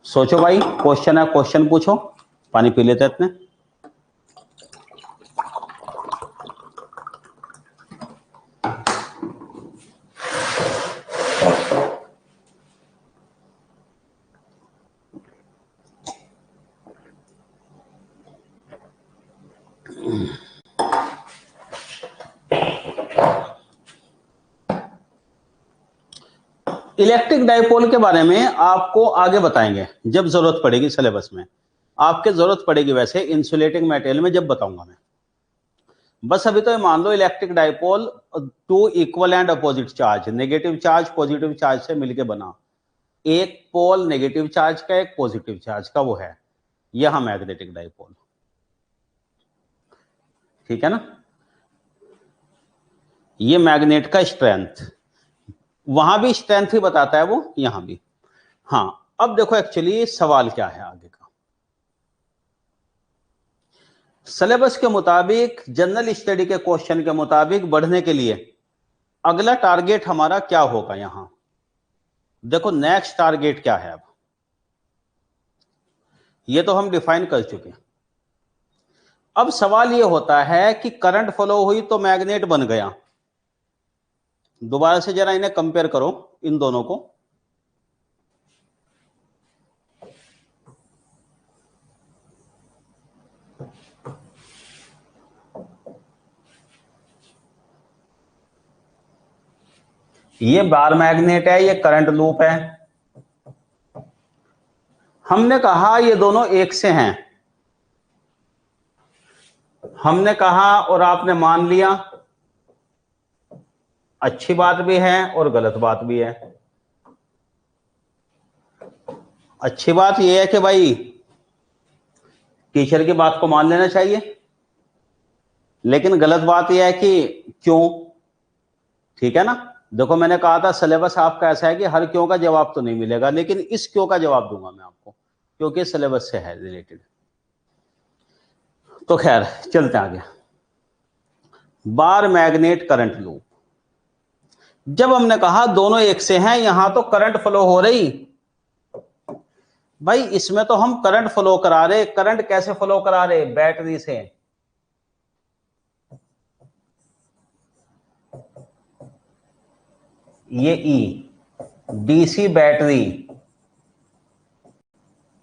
सोचो भाई, क्वेश्चन है, क्वेश्चन पूछो। पानी पी लेते इतने। इलेक्ट्रिक डाइपोल के बारे में आपको आगे बताएंगे जब जरूरत पड़ेगी, सिलेबस में आपके जरूरत पड़ेगी, वैसे इंसुलेटिंग मटेरियल में जब बताऊंगा मैं। बस अभी तो ये मान लो electric dipole two equal and opposite charge, negative charge positive charge से मिलकर बना, एक पोल नेगेटिव चार्ज का, एक पॉजिटिव चार्ज का, वो है यह मैग्नेटिक डाइपोल। ठीक है ना? ये मैग्नेट का स्ट्रेंथ, वहां भी स्ट्रेंथ ही बताता है वो, यहां भी। हाँ, अब देखो एक्चुअली सवाल क्या है आगे का। सिलेबस के मुताबिक, जनरल स्टडी के क्वेश्चन के मुताबिक बढ़ने के लिए अगला टारगेट हमारा क्या होगा? यहां देखो नेक्स्ट टारगेट क्या है। अब ये तो हम डिफाइन कर चुके हैं। अब सवाल ये होता है कि करंट फ्लो हुई तो मैग्नेट बन गया। दोबारा से जरा इन्हें कंपेयर करो, इन दोनों को। ये बार मैग्नेट है, ये करंट लूप है। हमने कहा ये दोनों एक से हैं, हमने कहा और आपने मान लिया। अच्छी बात भी है और गलत बात भी है। अच्छी बात यह है कि भाई टीचर की बात को मान लेना चाहिए, लेकिन गलत बात यह है कि क्यों? ठीक है ना? देखो मैंने कहा था सिलेबस आपका ऐसा है कि हर क्यों का जवाब तो नहीं मिलेगा, लेकिन इस क्यों का जवाब दूंगा मैं आपको, क्योंकि सिलेबस से है रिलेटेड। तो खैर चलते आगे। बार मैग्नेट करंट लूप, जब हमने कहा दोनों एक से हैं, यहां तो करंट फ्लो हो रही, भाई इसमें तो हम करंट फ्लो करा रहे। करंट कैसे फ्लो करा रहे? बैटरी से। ये ई डीसी बैटरी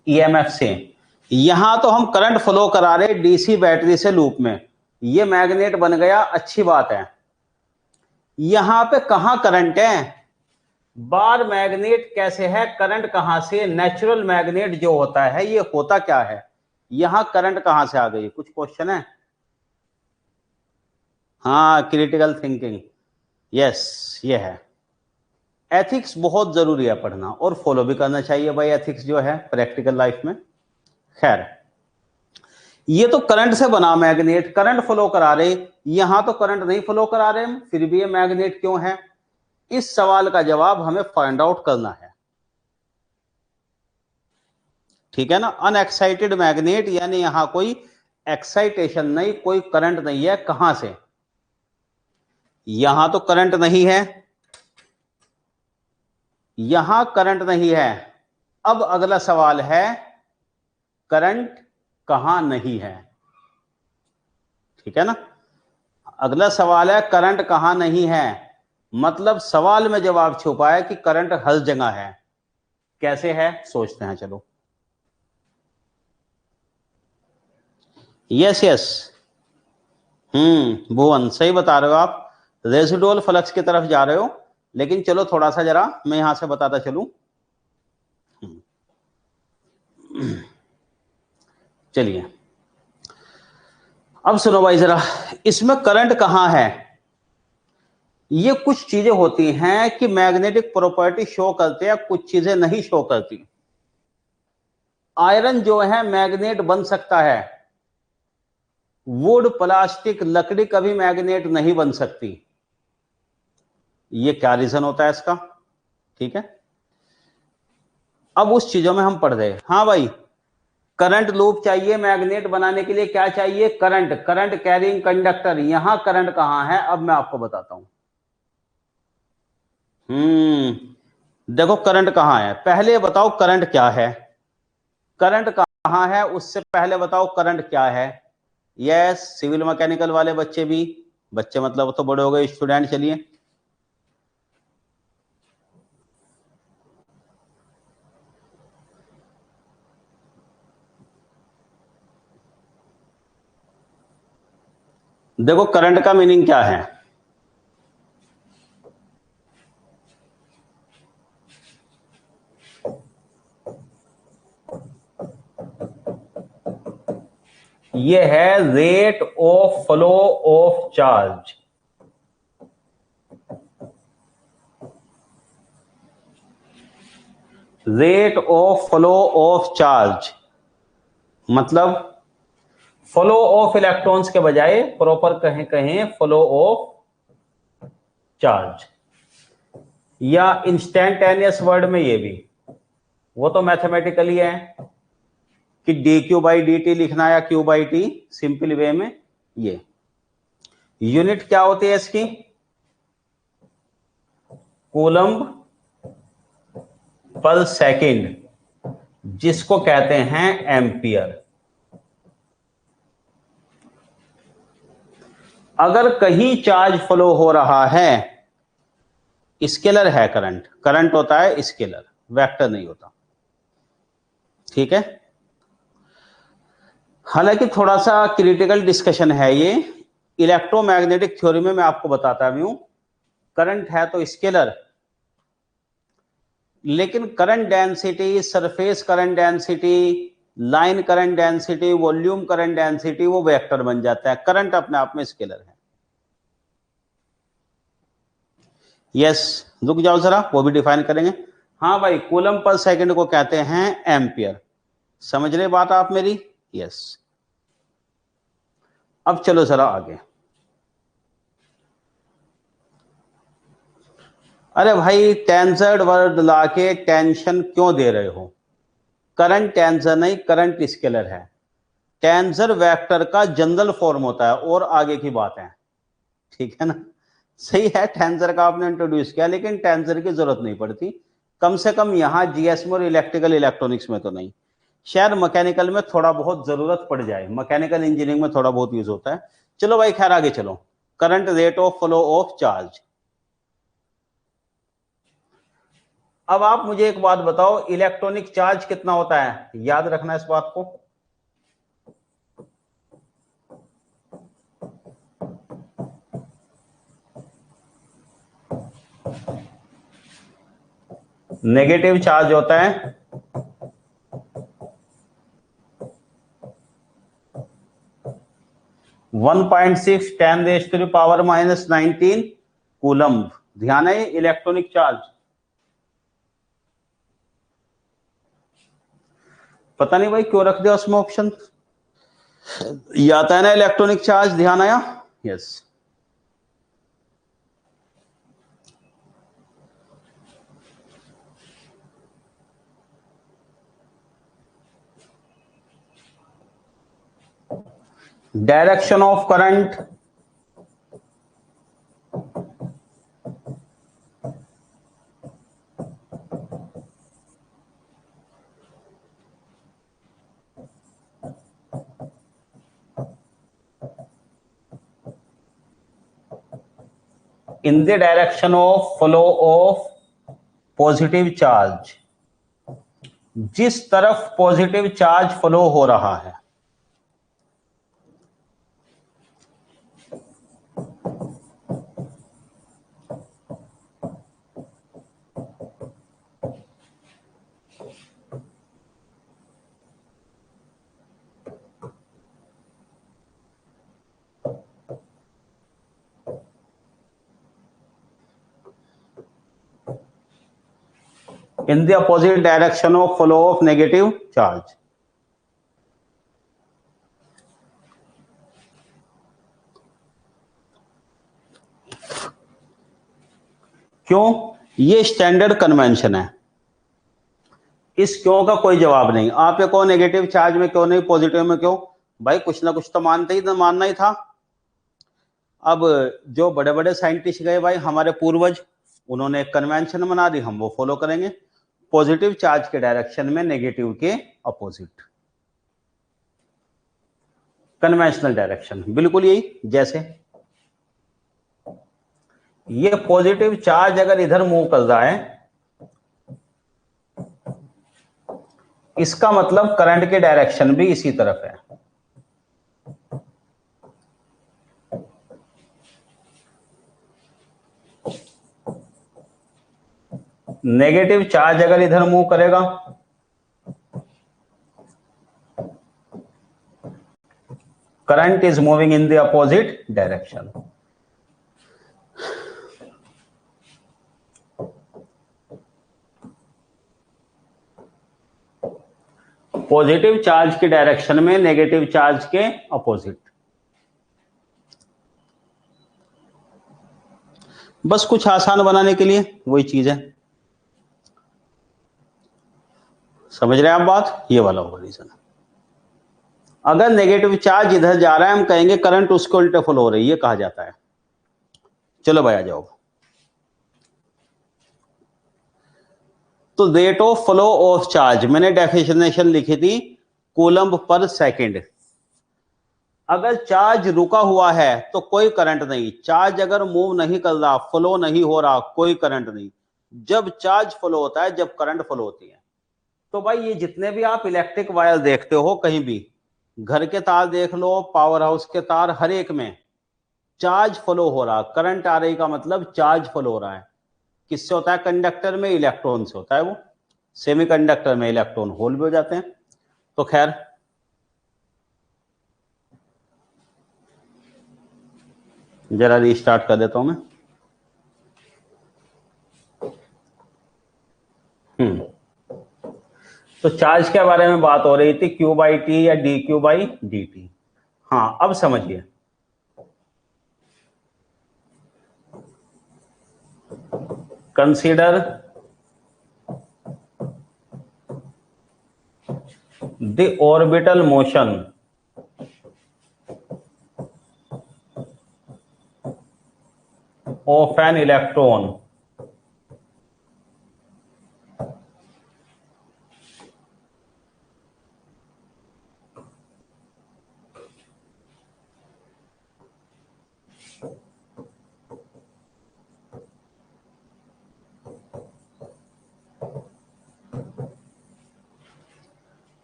ईएमएफ से, यहां तो हम करंट फ्लो करा रहे डीसी बैटरी से लूप में। ये मैग्नेट बन गया, अच्छी बात है। यहां पे कहां करंट है? बार मैग्नेट कैसे है? करंट कहां से? नेचुरल मैग्नेट जो होता है ये होता क्या है? यहां करंट कहां से आ गई? कुछ क्वेश्चन है? हाँ, क्रिटिकल थिंकिंग, यस ये है। एथिक्स बहुत जरूरी है पढ़ना, और फॉलो भी करना चाहिए भाई एथिक्स जो है प्रैक्टिकल लाइफ में। खैर, ये तो करंट से बना मैग्नेट, करंट फ्लो करा रहे, यहां तो करंट नहीं फ्लो करा रहे हम, फिर भी ये मैग्नेट क्यों है? इस सवाल का जवाब हमें फाइंड आउट करना है, ठीक है ना। अनएक्साइटेड मैग्नेट यानी यहां कोई एक्साइटेशन नहीं, कोई करंट नहीं है, कहां से? यहां तो करंट नहीं है, यहां करंट नहीं है। अब अगला सवाल है करंट कहां नहीं है, ठीक है ना। अगला सवाल है करंट कहां नहीं है, मतलब सवाल में जवाब छुपा है कि करंट हर जगह है। कैसे है सोचते हैं, चलो। यस यस, भुवन सही बता रहे हो आप, रेसिडुअल फ्लक्स की तरफ जा रहे हो। लेकिन चलो थोड़ा सा जरा मैं यहां से बताता चलूं। चलिए अब सुनो भाई जरा, इसमें करंट कहां है। ये कुछ चीजें होती हैं कि मैग्नेटिक प्रॉपर्टी शो करते हैं, कुछ चीजें नहीं शो करती। आयरन जो है मैग्नेट बन सकता है, वुड प्लास्टिक लकड़ी कभी मैग्नेट नहीं बन सकती। ये क्या रीजन होता है इसका, ठीक है। अब उस चीजों में हम पढ़ रहे। हाँ भाई, करंट लूप चाहिए मैग्नेट बनाने के लिए, क्या चाहिए? Current, current carrying conductor. यहां करंट कहां है अब मैं आपको बताता हूं। देखो करंट कहां है, पहले बताओ करंट क्या है, करंट कहां है उससे पहले बताओ करंट क्या है। यस, सिविल मैकेनिकल वाले बच्चे भी, बच्चे मतलब तो बड़े हो गए, स्टूडेंट। चलिए देखो करंट का मीनिंग क्या है। ये है rate of flow of charge. Rate of flow of charge मतलब फ्लो ऑफ इलेक्ट्रॉन्स के बजाय प्रॉपर कहें कहें फ्लो ऑफ चार्ज, या इंस्टेंटेनियस वर्ड में ये भी, वो तो मैथमेटिकली है कि D Q by D T लिखना या Q by T, simple way में। ये यूनिट क्या होती है इसकी? कूलम्ब पर सेकंड, जिसको कहते हैं एम्पियर। अगर कहीं चार्ज फ्लो हो रहा है, स्केलर है करंट, करंट होता है स्केलर, वेक्टर नहीं होता, ठीक है। हालांकि थोड़ा सा क्रिटिकल डिस्कशन है ये, इलेक्ट्रोमैग्नेटिक थ्योरी में मैं आपको बताता भी हूं, करंट है तो स्केलर, लेकिन current density, surface current density, line current density, volume current density, वो वेक्टर बन जाता है। करंट अपने आप में स्केलर है। यस, रुक जाओ जरा, वो भी डिफाइन करेंगे। हाँ भाई, कूलम पर सेकंड को कहते हैं एम्पियर। समझ रहे बात आप मेरी? यस। अब चलो जरा आगे। अरे भाई, टेंसर्ड वर्ड लाके टेंशन क्यों दे रहे हो? करंट टेंसर नहीं, करंट स्केलर है। टेंसर वेक्टर का जनरल फॉर्म होता है, और आगे की बात है, ठीक है ना। सही है, टेंसर का आपने इंट्रोड्यूस किया, लेकिन टेंसर की जरूरत नहीं पड़ती, कम से कम यहां जीएस में और इलेक्ट्रिकल इलेक्ट्रॉनिक्स में तो नहीं। शायद मैकेनिकल में थोड़ा बहुत जरूरत पड़ जाए, मैकेनिकल इंजीनियरिंग में थोड़ा बहुत यूज होता है। चलो भाई खैर आगे चलो। Current rate of flow of charge. अब आप मुझे एक बात बताओ, इलेक्ट्रॉनिक चार्ज कितना होता है? याद रखना इस बात को। नेगेटिव चार्ज होता है 1.6 10⁻⁻⁹ कूलम्ब। ध्यान है, इलेक्ट्रॉनिक चार्ज। पता नहीं भाई क्यों रख दिया उसमें ऑप्शन। ये आता है ना इलेक्ट्रॉनिक चार्ज, ध्यान आया? Yes. Direction of current, in the direction of flow of positive charge, जिस तरफ पॉजिटिव चार्ज फ्लो हो रहा है, in the opposite direction of flow of negative charge। क्यों? ये स्टैंडर्ड कन्वेंशन है, इस क्यों का कोई जवाब नहीं। आप ये कहो नेगेटिव चार्ज में क्यों नहीं, पॉजिटिव में क्यों? भाई कुछ ना कुछ तो मानना ही था। अब जो बड़े बड़े साइंटिस्ट गए भाई, हमारे पूर्वज, उन्होंने एक कन्वेंशन बना दी, हम वो फॉलो करेंगे। पॉजिटिव चार्ज के डायरेक्शन में नेगेटिव के अपोजिट, कन्वेंशनल डायरेक्शन, बिल्कुल यही। जैसे ये पॉजिटिव चार्ज अगर इधर मूव कर रहा है, इसका मतलब करंट के डायरेक्शन भी इसी तरफ है। नेगेटिव चार्ज अगर इधर मूव करेगा, current is moving in the opposite direction. Positive charge के डायरेक्शन में नेगेटिव चार्ज के अपोजिट। बस कुछ आसान बनाने के लिए वही चीज है। समझ रहे हैं आप बात? ये वाला होगा रीजन। अगर नेगेटिव चार्ज इधर जा रहा है, हम कहेंगे करंट उसके उल्टे फ्लो हो रही है, कहा जाता है। चलो भाई आ जाओ। तो rate of flow of charge, मैंने डेफिनेशन लिखी थी, कूलम्ब पर सेकंड। अगर चार्ज रुका हुआ है तो कोई करंट नहीं, चार्ज अगर मूव नहीं कर रहा, फ्लो नहीं हो रहा, कोई करंट नहीं। जब चार्ज फ्लो होता है, जब करंट फ्लो होती है। तो भाई ये जितने भी आप इलेक्ट्रिक वायर देखते हो कहीं भी, घर के तार देख लो, पावर हाउस के तार, हर एक में चार्ज फ्लो हो रहा, करंट आ रही का मतलब चार्ज फ्लो हो रहा है। किससे होता है? कंडक्टर में इलेक्ट्रॉन से होता है वो। सेमीकंडक्टर में इलेक्ट्रॉन होल भी हो जाते हैं। तो खैर, जरा रीस्टार्ट कर देता हूं मैं। तो चार्ज के बारे में बात हो रही थी, क्यू बाई टी या D Q by D T. हाँ, अब समझिए। Consider the orbital motion of an electron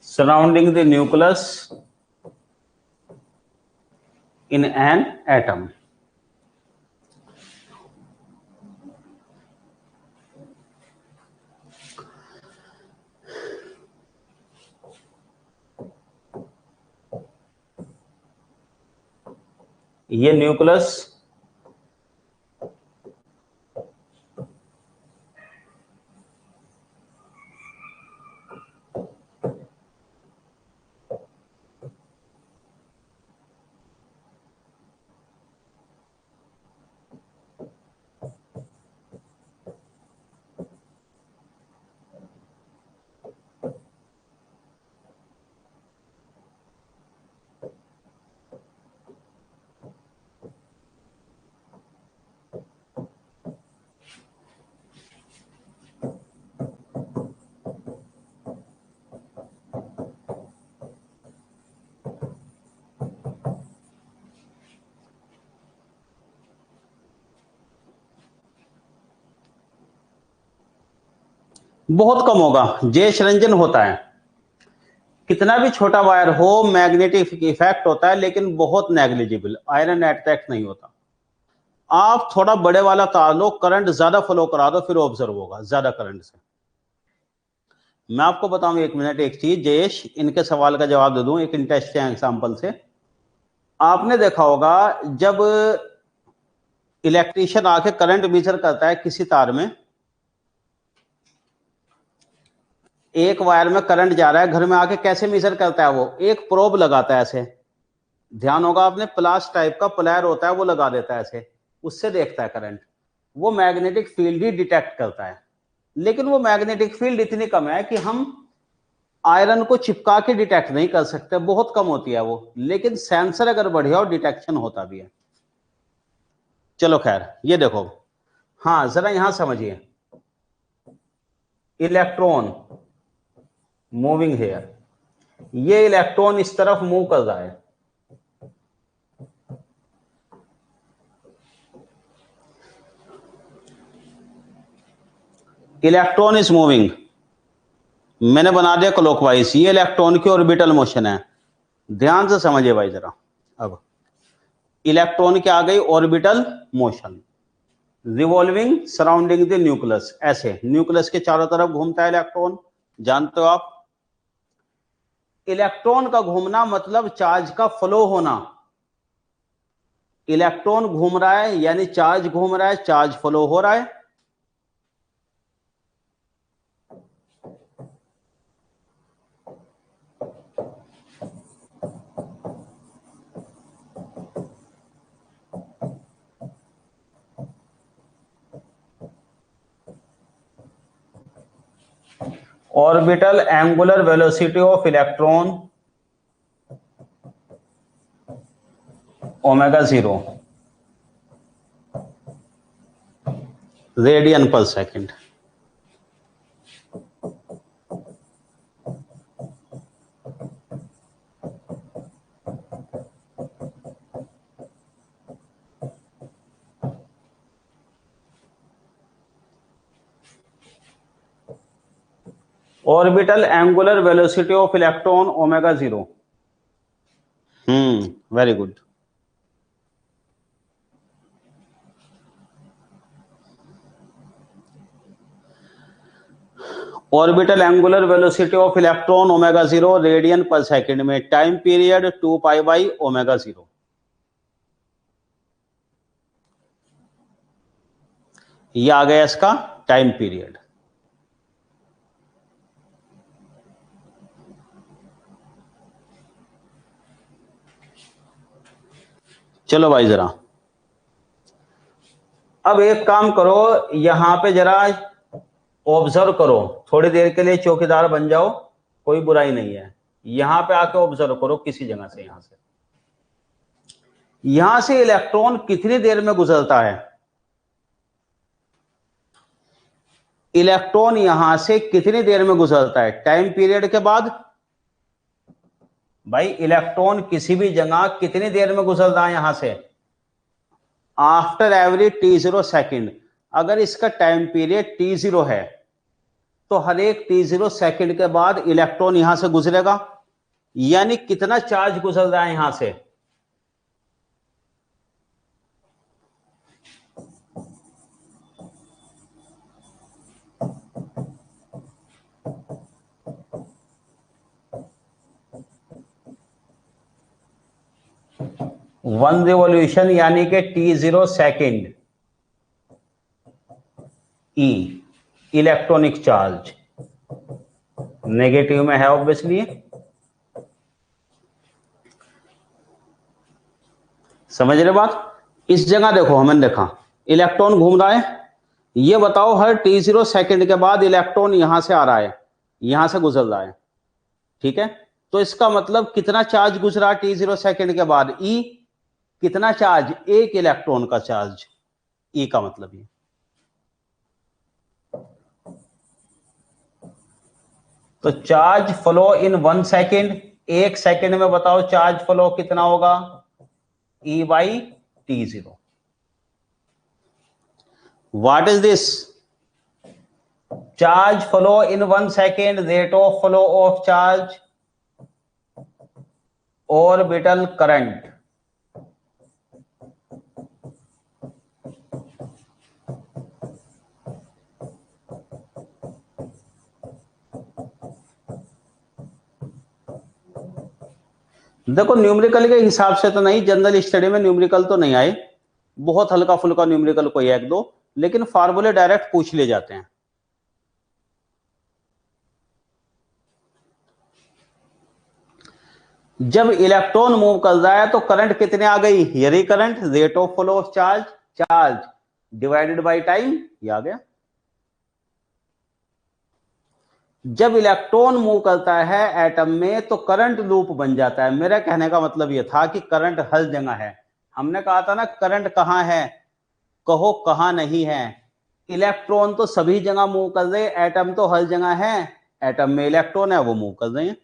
surrounding the nucleus in an atom। ये न्यूक्लियस बहुत कम होगा, जैश रंजन होता है। कितना भी छोटा वायर हो मैग्नेटिक इफेक्ट होता है, लेकिन बहुत नेग्लिजिबल, आयरन अटैक नहीं होता। आप थोड़ा बड़े वाला तार लो, करंट ज्यादा फ्लो करा दो, फिर ऑब्जर्व होगा ज्यादा करंट से। मैं आपको बताऊं एक मिनट एक चीज जयेश, इनके सवाल का जवाब दे दूं एक इंटरेस्टिंग एग्जांपल से। आपने देखा होगा जब इलेक्ट्रिशियन आके करंट मेजर करता है किसी तार में, एक वायर में करंट जा रहा है, घर में आके कैसे मेजर करता है? वो एक प्रोब लगाता है ऐसे, ध्यान होगा आपने, प्लास टाइप का प्लायर होता है वो लगा देता है ऐसे, उससे देखता है करंट। वो मैग्नेटिक फील्ड ही डिटेक्ट करता है, लेकिन वो मैग्नेटिक फील्ड इतनी कम है कि हम आयरन को चिपका के डिटेक्ट नहीं कर सकते, बहुत कम होती है वो, लेकिन सेंसर अगर बढ़िया हो डिटेक्शन होता भी है। चलो खैर, ये देखो, हाँ जरा यहां समझिए, इलेक्ट्रॉन मूविंग हेयर, ये इलेक्ट्रॉन इस तरफ मूव कर रहा है, इलेक्ट्रॉन इज मूविंग, मैंने बना दिया क्लॉकवाइज, ये इलेक्ट्रॉन की ऑर्बिटल मोशन है। ध्यान से समझिए भाई जरा, अब इलेक्ट्रॉन की आ गई orbital motion, revolving surrounding the nucleus, ऐसे न्यूक्लियस के चारों तरफ घूमता है इलेक्ट्रॉन, जानते हो आप। इलेक्ट्रॉन का घूमना मतलब चार्ज का फ्लो होना, इलेक्ट्रॉन घूम रहा है यानी चार्ज घूम रहा है, चार्ज फ्लो हो रहा है। Orbital angular velocity of electron omega 0 radian per second. Orbital angular velocity of electron omega 0। Very good. Orbital angular velocity of electron omega 0 radian per second में, time period 2 pi by omega 0। ये आ गया इसका time period. चलो भाई जरा, अब एक काम करो, यहां पे जरा ऑब्जर्व करो, थोड़ी देर के लिए चौकीदार बन जाओ, कोई बुराई नहीं है। यहां पे आके ऑब्जर्व करो किसी जगह से, यहां से इलेक्ट्रॉन कितनी देर में गुजरता है, इलेक्ट्रॉन यहां से कितनी देर में गुजरता है टाइम पीरियड के बाद। भाई इलेक्ट्रॉन किसी भी जगह कितनी देर में गुजर रहा है यहां से, आफ्टर एवरी t0 सेकेंड। अगर इसका टाइम पीरियड t0 है तो हर एक t0 सेकेंड के बाद इलेक्ट्रॉन यहां से गुजरेगा, यानी कितना चार्ज गुजर रहा है यहां से। वन रिवॉल्यूशन यानी कि t0 सेकेंड, ई इलेक्ट्रॉनिक चार्ज नेगेटिव में है ऑब्वियसली। समझ रहे बात? इस जगह देखो, हमने देखा इलेक्ट्रॉन घूम रहा है, ये बताओ हर t0 सेकेंड के बाद इलेक्ट्रॉन यहां से आ रहा है, यहां से गुजर रहा है, ठीक है। तो इसका मतलब कितना चार्ज गुजरा t0 सेकेंड के बाद, ई कितना चार्ज, एक इलेक्ट्रॉन का चार्ज, ई का मतलब ये। तो चार्ज फ्लो इन 1 सेकेंड, एक सेकेंड में बताओ चार्ज फ्लो कितना होगा, e by t0। What is this, charge flow in 1 second, rate of flow of charge, orbital current. देखो न्यूमेरिकल के हिसाब से तो नहीं, जनरल स्टडी में न्यूमेरिकल तो नहीं आए, बहुत हल्का फुल्का न्यूमेरिकल कोई एक दो, लेकिन फार्मूले डायरेक्ट पूछ लिए जाते हैं। जब इलेक्ट्रॉन मूव कर रहा है तो करंट कितने आ गई, यही current, rate of flow of charge, charge divided by time, ये आ गया। जब इलेक्ट्रॉन मूव करता है एटम में तो करंट लूप बन जाता है। मेरा कहने का मतलब यह था कि करंट हर जगह है। हमने कहा था ना करंट कहां है, कहो कहां नहीं है। इलेक्ट्रॉन तो सभी जगह मूव कर रहे, एटम तो हर जगह है, एटम में इलेक्ट्रॉन है वो मूव कर रहे हैं।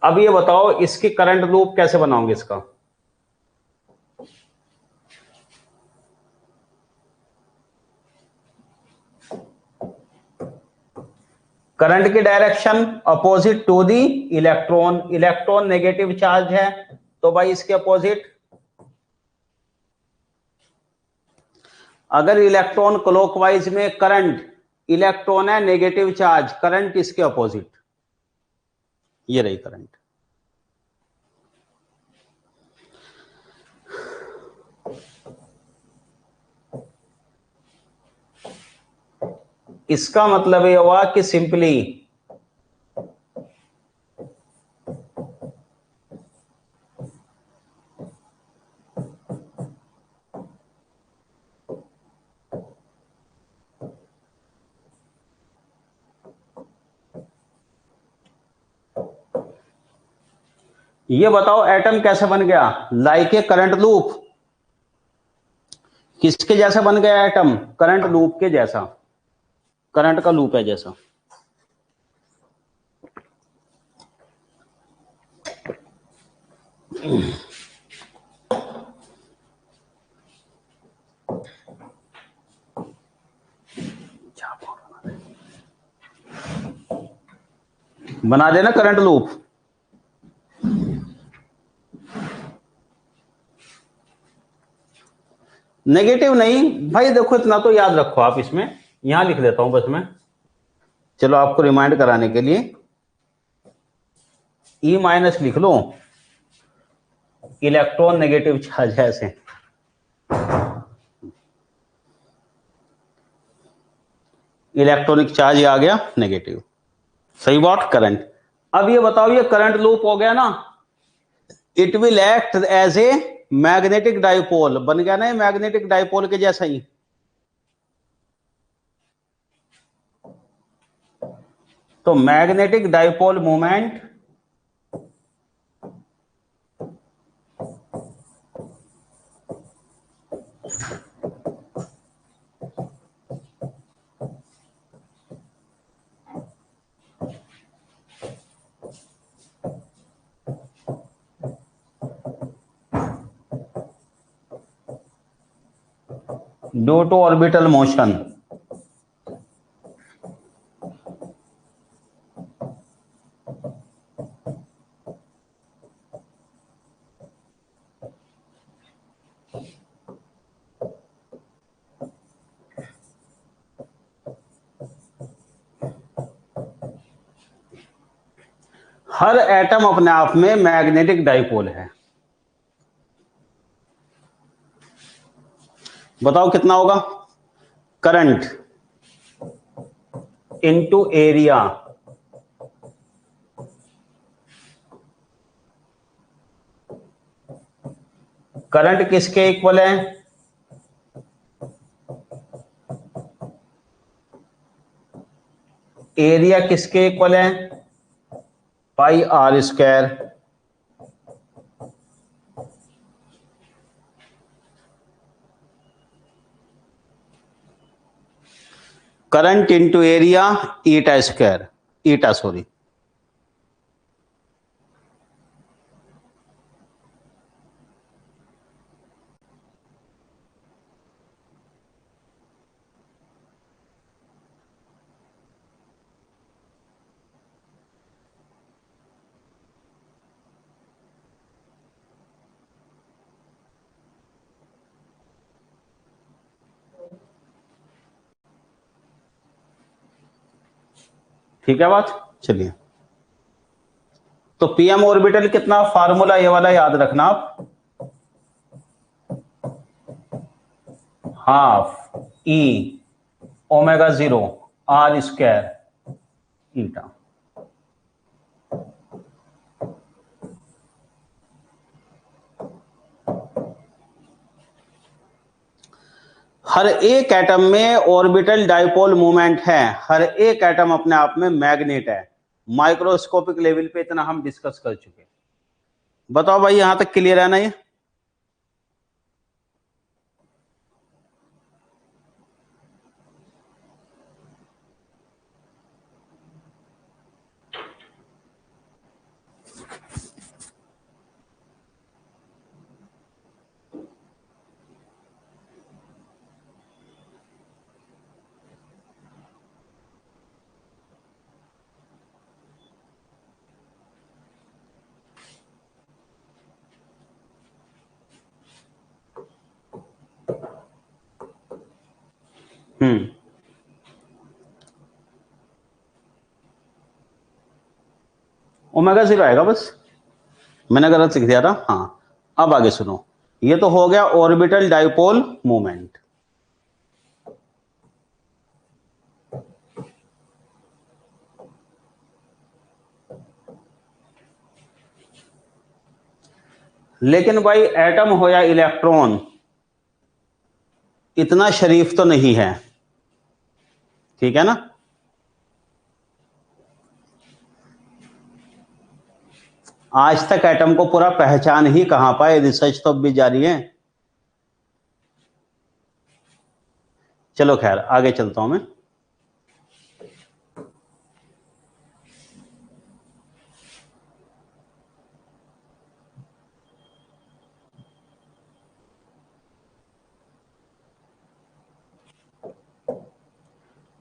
अब ये बताओ इसकी करंट लूप कैसे बनाओगे इसका। करंट की direction opposite to the electron, electron negative charge है तो भाई इसके अपोजिट। अगर इलेक्ट्रॉन क्लॉकवाइज में करंट, इलेक्ट्रॉन है नेगेटिव चार्ज, करंट इसके अपोजिट, ये रही करंट। इसका मतलब ये हुआ कि सिंपली ये बताओ एटम कैसे बन गया, लाइक ए करंट लूप। किसके जैसा बन गया एटम, करंट लूप के जैसा, करंट का लूप है जैसा। बना देना करंट लूप। नेगेटिव नहीं भाई, देखो इतना तो याद रखो आप, इसमें यहां लिख देता हूं बस मैं, चलो आपको रिमाइंड कराने के लिए। ई माइनस लिख लो, इलेक्ट्रॉन नेगेटिव चार्ज है ऐसे, इलेक्ट्रॉनिक चार्ज आ गया नेगेटिव, सही बात, करंट। अब ये बताओ ये करंट लूप हो गया ना, it will act as a magnetic dipole, बन गया ना मैग्नेटिक डाइपोल के जैसा ही। तो magnetic dipole moment due to orbital motion, हर एटम अपने आप में मैग्नेटिक डाइपोल है। बताओ कितना होगा, करंट इनटू एरिया, करंट किसके इक्वल है, एरिया किसके इक्वल है, pi are square. Current into area eta square, eta sorry. ठीक है बात, चलिए। तो पीएम ऑर्बिटल कितना, फार्मूला ये वाला याद रखना आप, half e omega 0 r square eta. हर एक एटम में ऑर्बिटल डाइपोल मूवमेंट है, हर एक एटम अपने आप में मैग्नेट है। माइक्रोस्कोपिक लेवल पे इतना हम डिस्कस कर चुके। बताओ भाई, यहां तक क्लियर है ना ये? ओमेगा 0 आएगा बस, मैंने गलत लिख दिया था। हाँ, अब आगे सुनो, ये तो हो गया ऑर्बिटल डाइपोल मूवमेंट। लेकिन भाई एटम हो या इलेक्ट्रॉन इतना शरीफ तो नहीं है, ठीक है ना? आज तक एटम को पूरा पहचान ही कहां पाए, रिसर्च तो अब भी जारी है। चलो खैर, आगे चलता हूं मैं।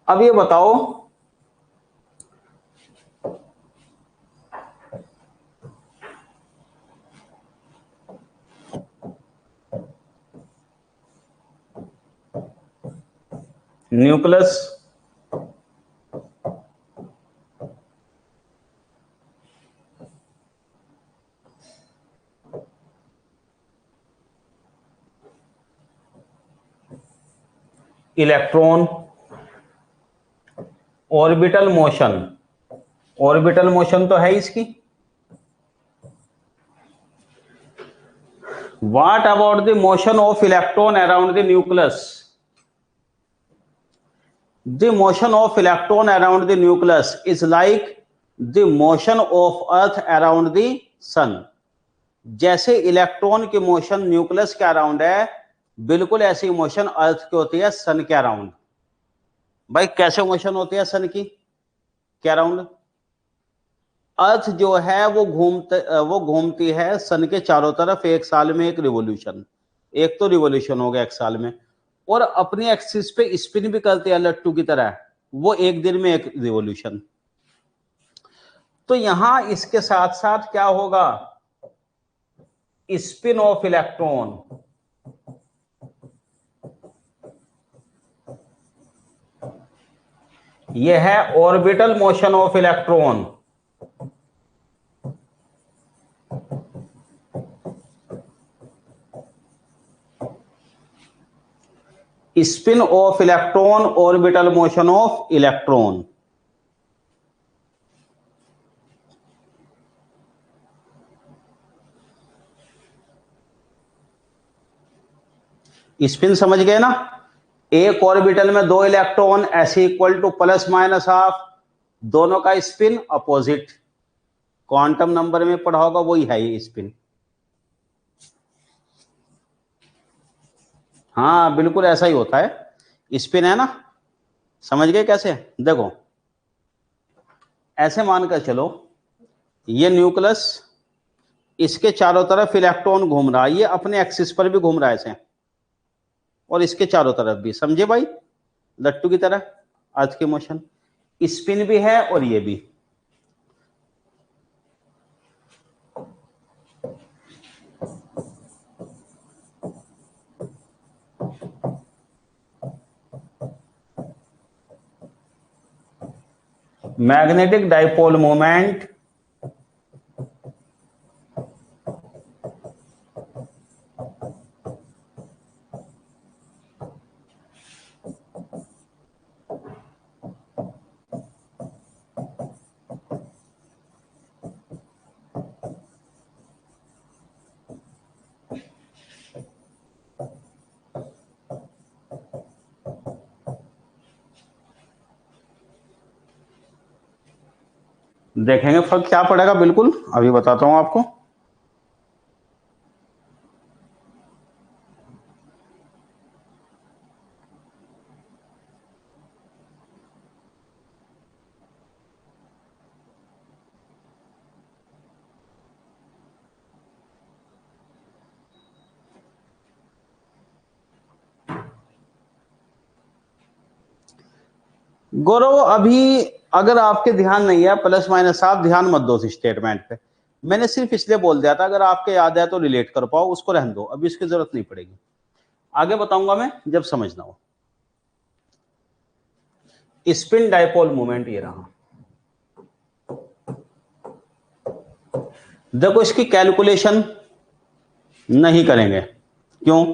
अब ये बताओ, nucleus electron orbital motion, orbital motion तो है इसकी। What about the motion of electron around the nucleus? The motion of electron around the nucleus is like the motion of earth around the sun. जैसे electron की motion nucleus के around है, बिल्कुल ऐसी motion अर्थ की होती है सन के अराउंड। भाई कैसे मोशन होती है सन की के अराउंड? अर्थ जो है वो घूमती है सन के चारों तरफ एक साल में एक रिवॉल्यूशन, एक तो रिवॉल्यूशन हो गया एक साल में, और अपनी एक्सिस पे स्पिन भी करती है लट्टू की तरह, वो एक दिन में एक रिवॉल्यूशन। तो यहां इसके साथ साथ क्या होगा, स्पिन ऑफ इलेक्ट्रॉन। यह है orbital motion of electron. Spin off electron, orbital motion of electron. Spin समझ गए ना? एक ऑर्बिटल में दो इलेक्ट्रॉन, ऐसे equal two plus minus half, दोनों का स्पिन अपोजिट। क्वांटम नंबर में पढ़ा होगा, वही है ये स्पिन। हाँ बिल्कुल ऐसा ही होता है, स्पिन है ना। समझ गए कैसे? देखो ऐसे मानकर चलो, ये न्यूक्लियस, इसके चारों तरफ इलेक्ट्रॉन घूम रहा है, ये अपने एक्सिस पर भी घूम रहा है ऐसे, और इसके चारों तरफ भी, समझे भाई, लट्टू की तरह अर्थ की मोशन, स्पिन भी है और ये भी। मैग्नेटिक डाइपोल मोमेंट देखेंगे फर्क क्या पड़ेगा, बिल्कुल अभी बताता हूं आपको। गौरव अभी अगर आपके ध्यान नहीं है, प्लस माइनस आप ध्यान मत दो इस स्टेटमेंट पे, मैंने सिर्फ इसलिए बोल दिया था, अगर आपके याद है तो रिलेट कर पाओ, उसको रहने दो, अभी इसकी जरूरत नहीं पड़ेगी, आगे बताऊंगा मैं जब समझना हो। स्पिन डाइपोल मोमेंट ये रहा, देखो इसकी कैलकुलेशन नहीं करेंगे, क्यों?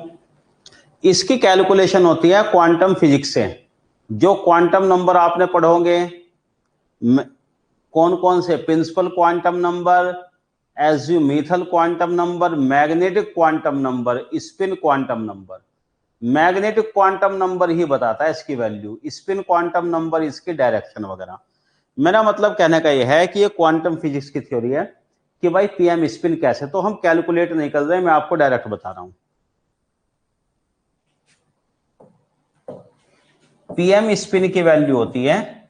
इसकी कैलकुलेशन होती है क्वांटम फिजिक्स से, जो क्वांटम नंबर आपने पढ़ोगे, कौन कौन से, principal quantum number, azimuthal quantum number, magnetic quantum number, spin quantum number. Magnetic quantum number ही बताता है इसकी वैल्यू, स्पिन क्वांटम नंबर इसकी डायरेक्शन वगैरह। मेरा मतलब कहने का यह है कि ये क्वांटम फिजिक्स की थ्योरी है कि भाई पीएम स्पिन कैसे, तो हम कैलकुलेट नहीं कर रहे, मैं आपको डायरेक्ट बता रहा हूं। पीएम स्पिन की वैल्यू होती है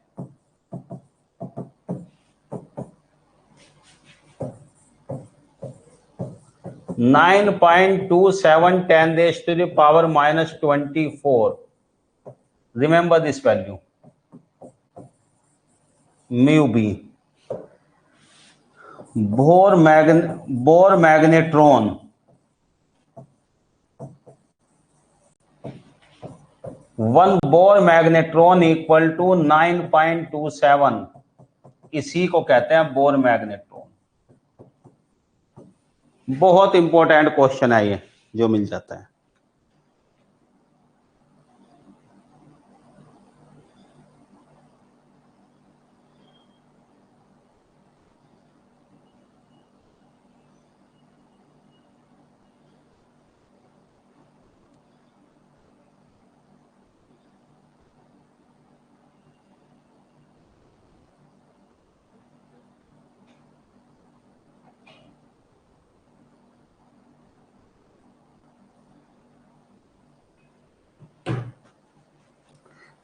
9.27 10⁻⁻24. Remember this value, mu b. Bohr magnetron, one Bohr magnetron equal to 9.27, इसी को कहते हैं बोर मैग्नेट्रॉन। बहुत इंपॉर्टेंट क्वेश्चन है ये जो मिल जाता है।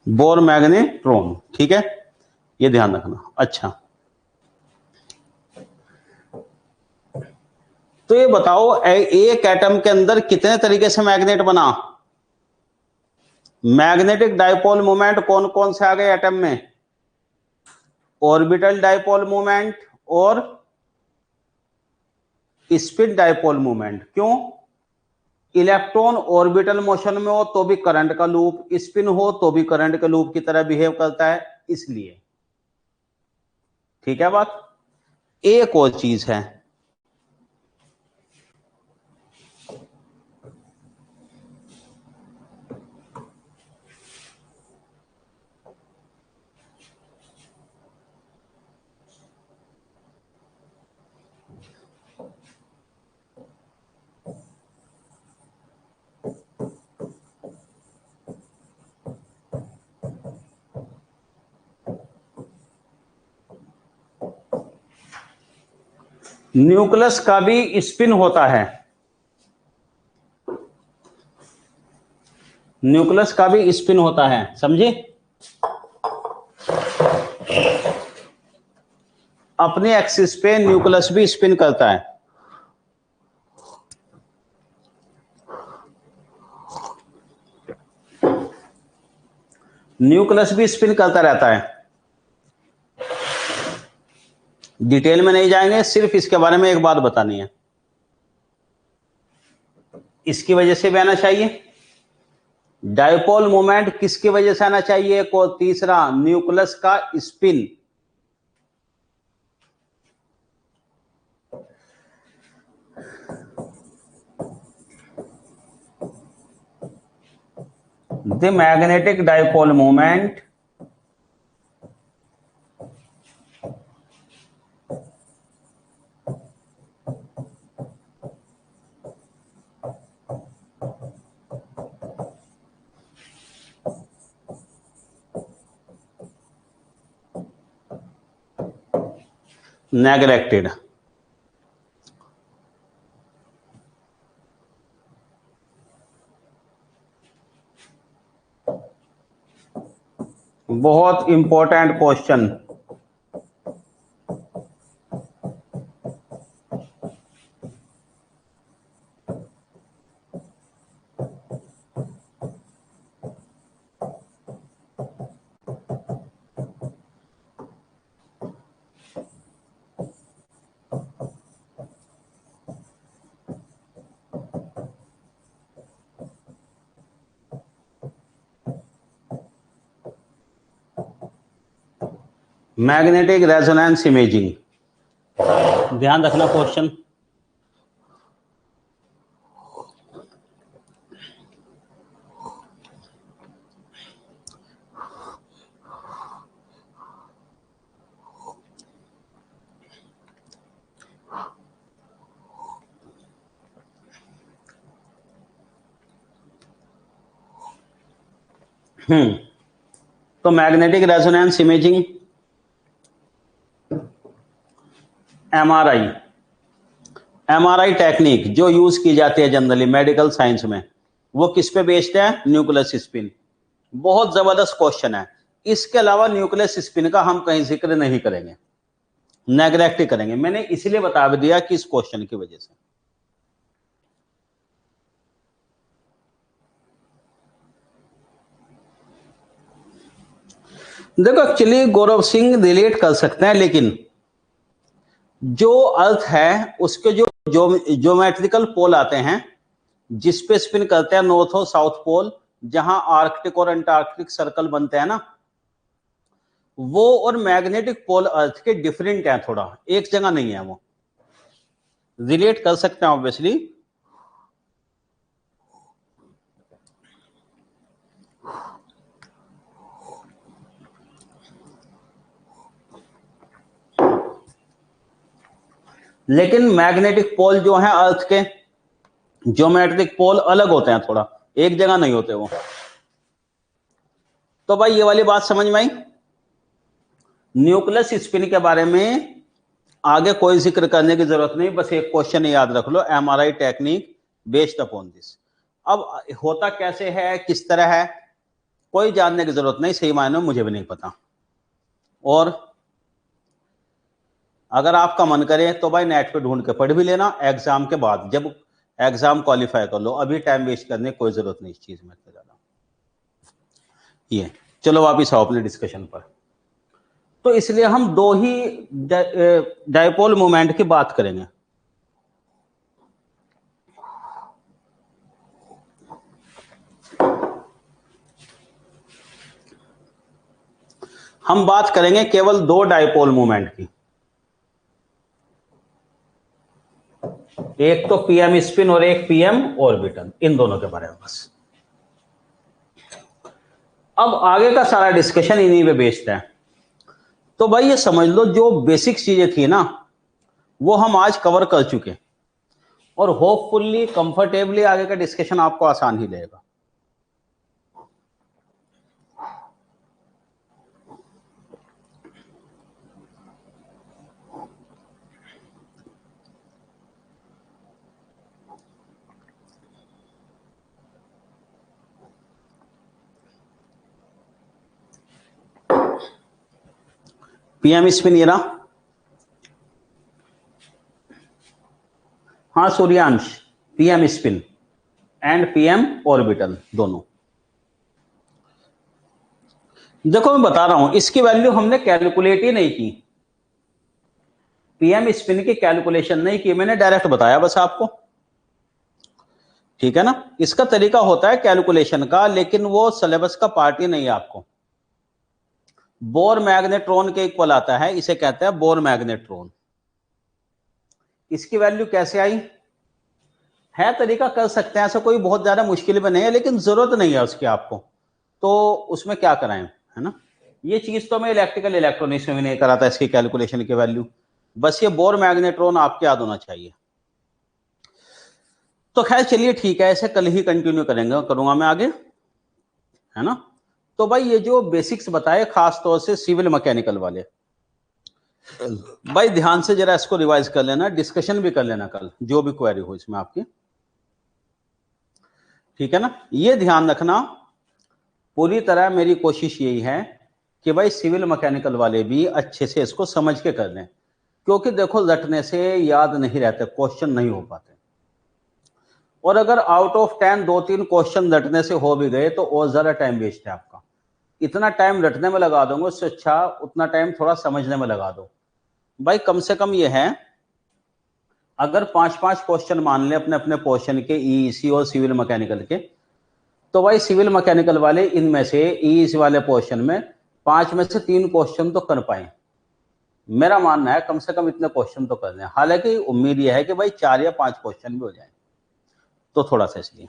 बोर मैग्नेट्रॉन, ठीक है, ये ध्यान रखना। अच्छा तो ये बताओ एक एटम के अंदर कितने तरीके से मैग्नेट बना? मैग्नेटिक डाइपोल मोमेंट कौन कौन से आ गए एटम में? ऑर्बिटल डाइपोल मोमेंट और स्पिन डाइपोल मोमेंट। क्यों? इलेक्ट्रॉन ऑर्बिटल मोशन में हो तो भी करंट का लूप, स्पिन हो तो भी करंट के लूप की तरह बिहेव करता है, इसलिए। ठीक है बात। एक और चीज है, न्यूक्लियस का भी स्पिन होता है, न्यूक्लियस का भी स्पिन होता है, समझे? अपने एक्सिस पे न्यूक्लियस भी स्पिन करता है। न्यूक्लियस भी स्पिन करता रहता है। डिटेल में नहीं जाएंगे, सिर्फ इसके बारे में एक बात बतानी है। इसकी वजह से भी आना चाहिए। डायपोल मोमेंट किसकी वजह से आना चाहिए? को तीसरा, न्यूक्लियस का spin. The magnetic dipole moment neglected. बहुत important question. Magnetic resonance imaging, ध्यान रखना क्वेश्चन। तो magnetic resonance imaging, MRI, MRI technique जो यूज की जाती है जनरली मेडिकल साइंस में, वो किस पे बेस्ड है? Nucleus spin. बहुत जबरदस्त क्वेश्चन है। इसके अलावा न्यूक्लियस स्पिन का हम कहीं जिक्र नहीं करेंगे, नेग्लेक्ट करेंगे। मैंने इसलिए बता भी दिया कि इस क्वेश्चन की वजह से। देखो एक्चुअली गौरव सिंह रिलेट कर सकते हैं, लेकिन जो अर्थ है उसके जो ज्योमेट्रिकल पोल आते हैं जिस पे स्पिन करते हैं, नॉर्थ और साउथ पोल, जहां आर्कटिक और अंटार्कटिक सर्कल बनते हैं ना, वो और मैग्नेटिक पोल अर्थ के डिफरेंट हैं, थोड़ा एक जगह नहीं है। वो रिलेट कर सकते हैं ऑब्वियसली। लेकिन मैग्नेटिक पोल जो है अर्थ के, ज्योमेट्रिक पोल अलग होते हैं, थोड़ा एक जगह नहीं होते वो। तो भाई ये वाली बात समझ में आई। न्यूक्लियस स्पिन के बारे में आगे कोई जिक्र करने की जरूरत नहीं, बस एक क्वेश्चन याद रख लो, MRI technique based upon this. अब होता कैसे है, किस तरह है, कोई जानने की जरूरत नहीं, सही मायने में मुझे भी नहीं पता। और अगर आपका मन करे तो भाई नेट पे ढूंढ के पढ़ भी लेना, एग्जाम के बाद जब एग्जाम क्वालिफाई कर लो। अभी टाइम वेस्ट करने की कोई जरूरत नहीं इस चीज में ज्यादा। ये चलो वापिस आओ अपने डिस्कशन पर। तो इसलिए हम दो ही डायपोल मोमेंट की बात करेंगे। हम बात करेंगे केवल दो डायपोल मोमेंट की, एक तो पीएम स्पिन और एक पीएम ऑर्बिटल, इन दोनों के बारे में बस। अब आगे का सारा डिस्कशन इन्हीं पे बेस्ड है। तो भाई ये समझ लो जो बेसिक चीजें थी ना, वो हम आज कवर कर चुके, और होपफुली कंफर्टेबली आगे का डिस्कशन आपको आसान ही रहेगा। पीएम स्पिन ये रहा, महासूर्यांश PM spin and PM orbital दोनों। देखो मैं बता रहा हूं, इसकी वैल्यू हमने कैलकुलेट ही नहीं की, पीएम स्पिन की कैलकुलेशन नहीं की, मैंने डायरेक्ट बताया बस आपको, ठीक है ना। इसका तरीका होता है कैलकुलेशन का, लेकिन वो सिलेबस का पार्ट ही नहीं है आपको। बोर मैग्नेट्रॉन के इक्वल आता है, इसे कहते हैं बोर मैग्नेट्रॉन। इसकी वैल्यू कैसे आई है, तरीका कर सकते हैं, ऐसा कोई बहुत ज्यादा मुश्किल भी नहीं है, लेकिन जरूरत नहीं है उसकी आपको, तो उसमें क्या कराएं, है ना। ये चीज तो मैं इलेक्ट्रिकल इलेक्ट्रॉनिक्स में भी नहीं कराता इसकी कैलकुलेशन की वैल्यू, बस ये बोर मैग्नेट्रॉन आपके याद होना चाहिए। तो खैर चलिए ठीक है, ऐसे कल ही कंटिन्यू करूंगा मैं आगे, है ना। तो भाई ये जो बेसिक्स बताए खास तौर से सिविल मैकेनिकल वाले, भाई ध्यान से जरा इसको रिवाइज कर लेना, डिस्कशन भी कर लेना कल जो भी क्वेरी हो इसमें आपकी, ठीक है ना। ये ध्यान रखना पूरी तरह, मेरी कोशिश यही है कि भाई सिविल मैकेनिकल वाले भी अच्छे से इसको समझ के कर लें, क्योंकि देखो रटने से याद नहीं रहते, क्वेश्चन नहीं हो पाते, और अगर आउट ऑफ 10 2-3 क्वेश्चन रटने से हो भी गए तो और ज्यादा टाइम वेस्ट है आपका। इतना टाइम रटने में लगा दोगे उससे अच्छा उतना टाइम थोड़ा समझने में लगा दो। भाई कम से कम ये है, अगर 5-5 क्वेश्चन मान ले अपने अपने पोर्शन के ईईसी और सिविल मैकेनिकल के, तो भाई सिविल मैकेनिकल वाले इनमें से ईईसी वाले पोर्शन में 5 में से 3 क्वेश्चन तो कर पाए, मेरा मानना है कम से कम इतने क्वेश्चन तो कर लें। हालांकि उम्मीद यह है कि भाई 4 या 5 क्वेश्चन भी हो जाए, तो थोड़ा सा इसलिए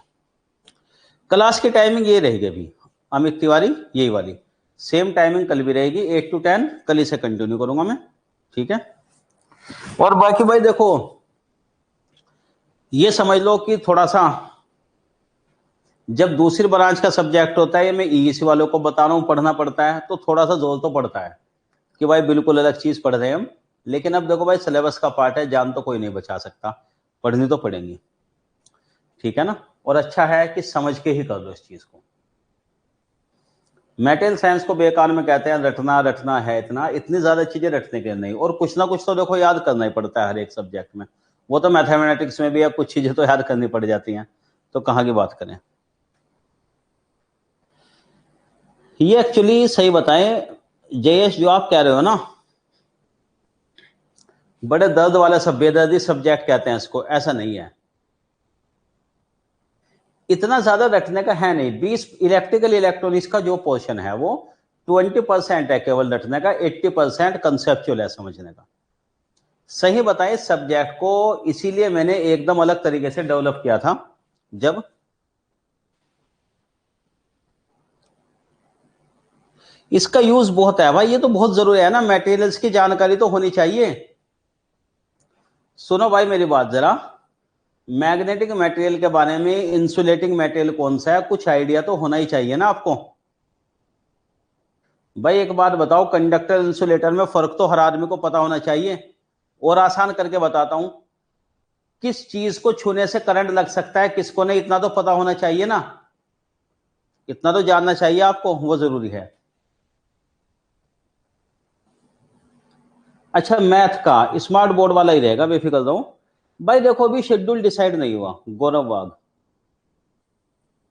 क्लास की टाइमिंग ये रहेगी अभी अमित तिवारी, यही वाली सेम टाइमिंग कल भी रहेगी 8 to 10, कल इसे कंटिन्यू करूंगा मैं, ठीक है। और बाकी भाई देखो ये समझ लो कि थोड़ा सा जब दूसरी ब्रांच का सब्जेक्ट होता है, मैं ईईसी वालों को बता रहा हूं पढ़ना पड़ता है, तो थोड़ा सा जोर तो पड़ता है कि भाई बिल्कुल अलग चीज पढ़ रहे हैं हम, लेकिन अब देखो भाई सिलेबस का पार्ट है, जान तो कोई नहीं बचा सकता, पढ़नी तो पड़ेंगी, ठीक है ना। और अच्छा है कि समझ के ही कर दो इस चीज को। मेटेरियल साइंस को बेकार में कहते हैं रटना रटना है इतना, इतनी ज्यादा चीजें रटने के नहीं, और कुछ ना कुछ तो देखो याद करना ही पड़ता है हर एक सब्जेक्ट में, वो तो मैथमेटिक्स में भी है, कुछ चीजें तो याद करनी पड़ जाती हैं, तो कहाँ की बात करें। ये एक्चुअली सही बताएं जयेश, जो आप कह रहे हो ना, बड़े दर्द वाला सब बेदर्दी सब्जेक्ट कहते हैं इसको, ऐसा नहीं है, इतना ज्यादा रटने का है नहीं। 20 इलेक्ट्रिकल इलेक्ट्रॉनिक्स का जो पोर्शन है वो 20% है केवल रटने का, 80% कंसेप्चुअल है समझने का। सही बताएं सब्जेक्ट को इसीलिए मैंने एकदम अलग तरीके से डेवलप किया था, जब इसका यूज बहुत है भाई, ये तो बहुत जरूरी है ना, मटेरियल्स की जानकारी तो होनी चाहिए। सुनो भाई मेरी बात जरा, मैग्नेटिक मटेरियल के बारे में इंसुलेटिंग मटेरियल कौन सा है, कुछ आइडिया तो होना ही चाहिए ना आपको। भाई एक बात बताओ, कंडक्टर इंसुलेटर में फर्क तो हर आदमी को पता होना चाहिए। और आसान करके बताता हूं, किस चीज को छूने से करंट लग सकता है किसको नहीं, इतना तो पता होना चाहिए ना, इतना तो जानना चाहिए आपको, वो जरूरी है। अच्छा मैथ का स्मार्ट बोर्ड वाला ही रहेगा, बेफिक्र रहो। भाई देखो अभी शेड्यूल डिसाइड नहीं हुआ गौरव वाघ,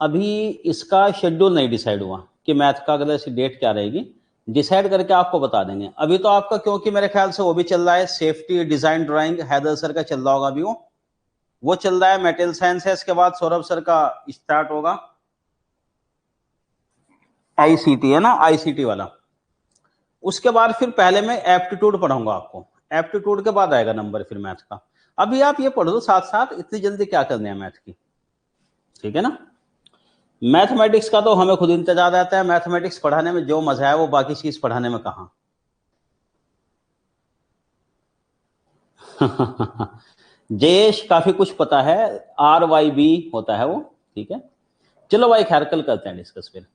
अभी इसका शेड्यूल नहीं डिसाइड हुआ कि मैथ का अगले से डेट क्या रहेगी, डिसाइड करके आपको बता देंगे। अभी तो आपका क्योंकि मेरे ख्याल से वो भी चल रहा है safety design drawing, Haidar sir का चल रहा होगा अभी, वो चल रहा है, मेटेरियल साइंस है, इसके बाद सौरभ सर का स्टार्ट होगा आईसीटी, है ना आईसीटी वाला। उसके बाद फिर पहले मैं एप्टीट्यूड पढ़ाऊंगा आपको, एप्टीट्यूड के बाद आएगा नंबर फिर मैथ का। अभी आप ये पढ़ दो साथ साथ, इतनी जल्दी क्या करने हैं मैथ की, ठीक है ना। मैथमेटिक्स का तो हमें खुद इंतजार रहता है, मैथमेटिक्स पढ़ाने में जो मजा है वो बाकी चीज पढ़ाने में कहाँ। जयेश काफी कुछ पता है, RYB होता है वो, ठीक है। चलो भाई खैर कल करते हैं डिस्कस फिर।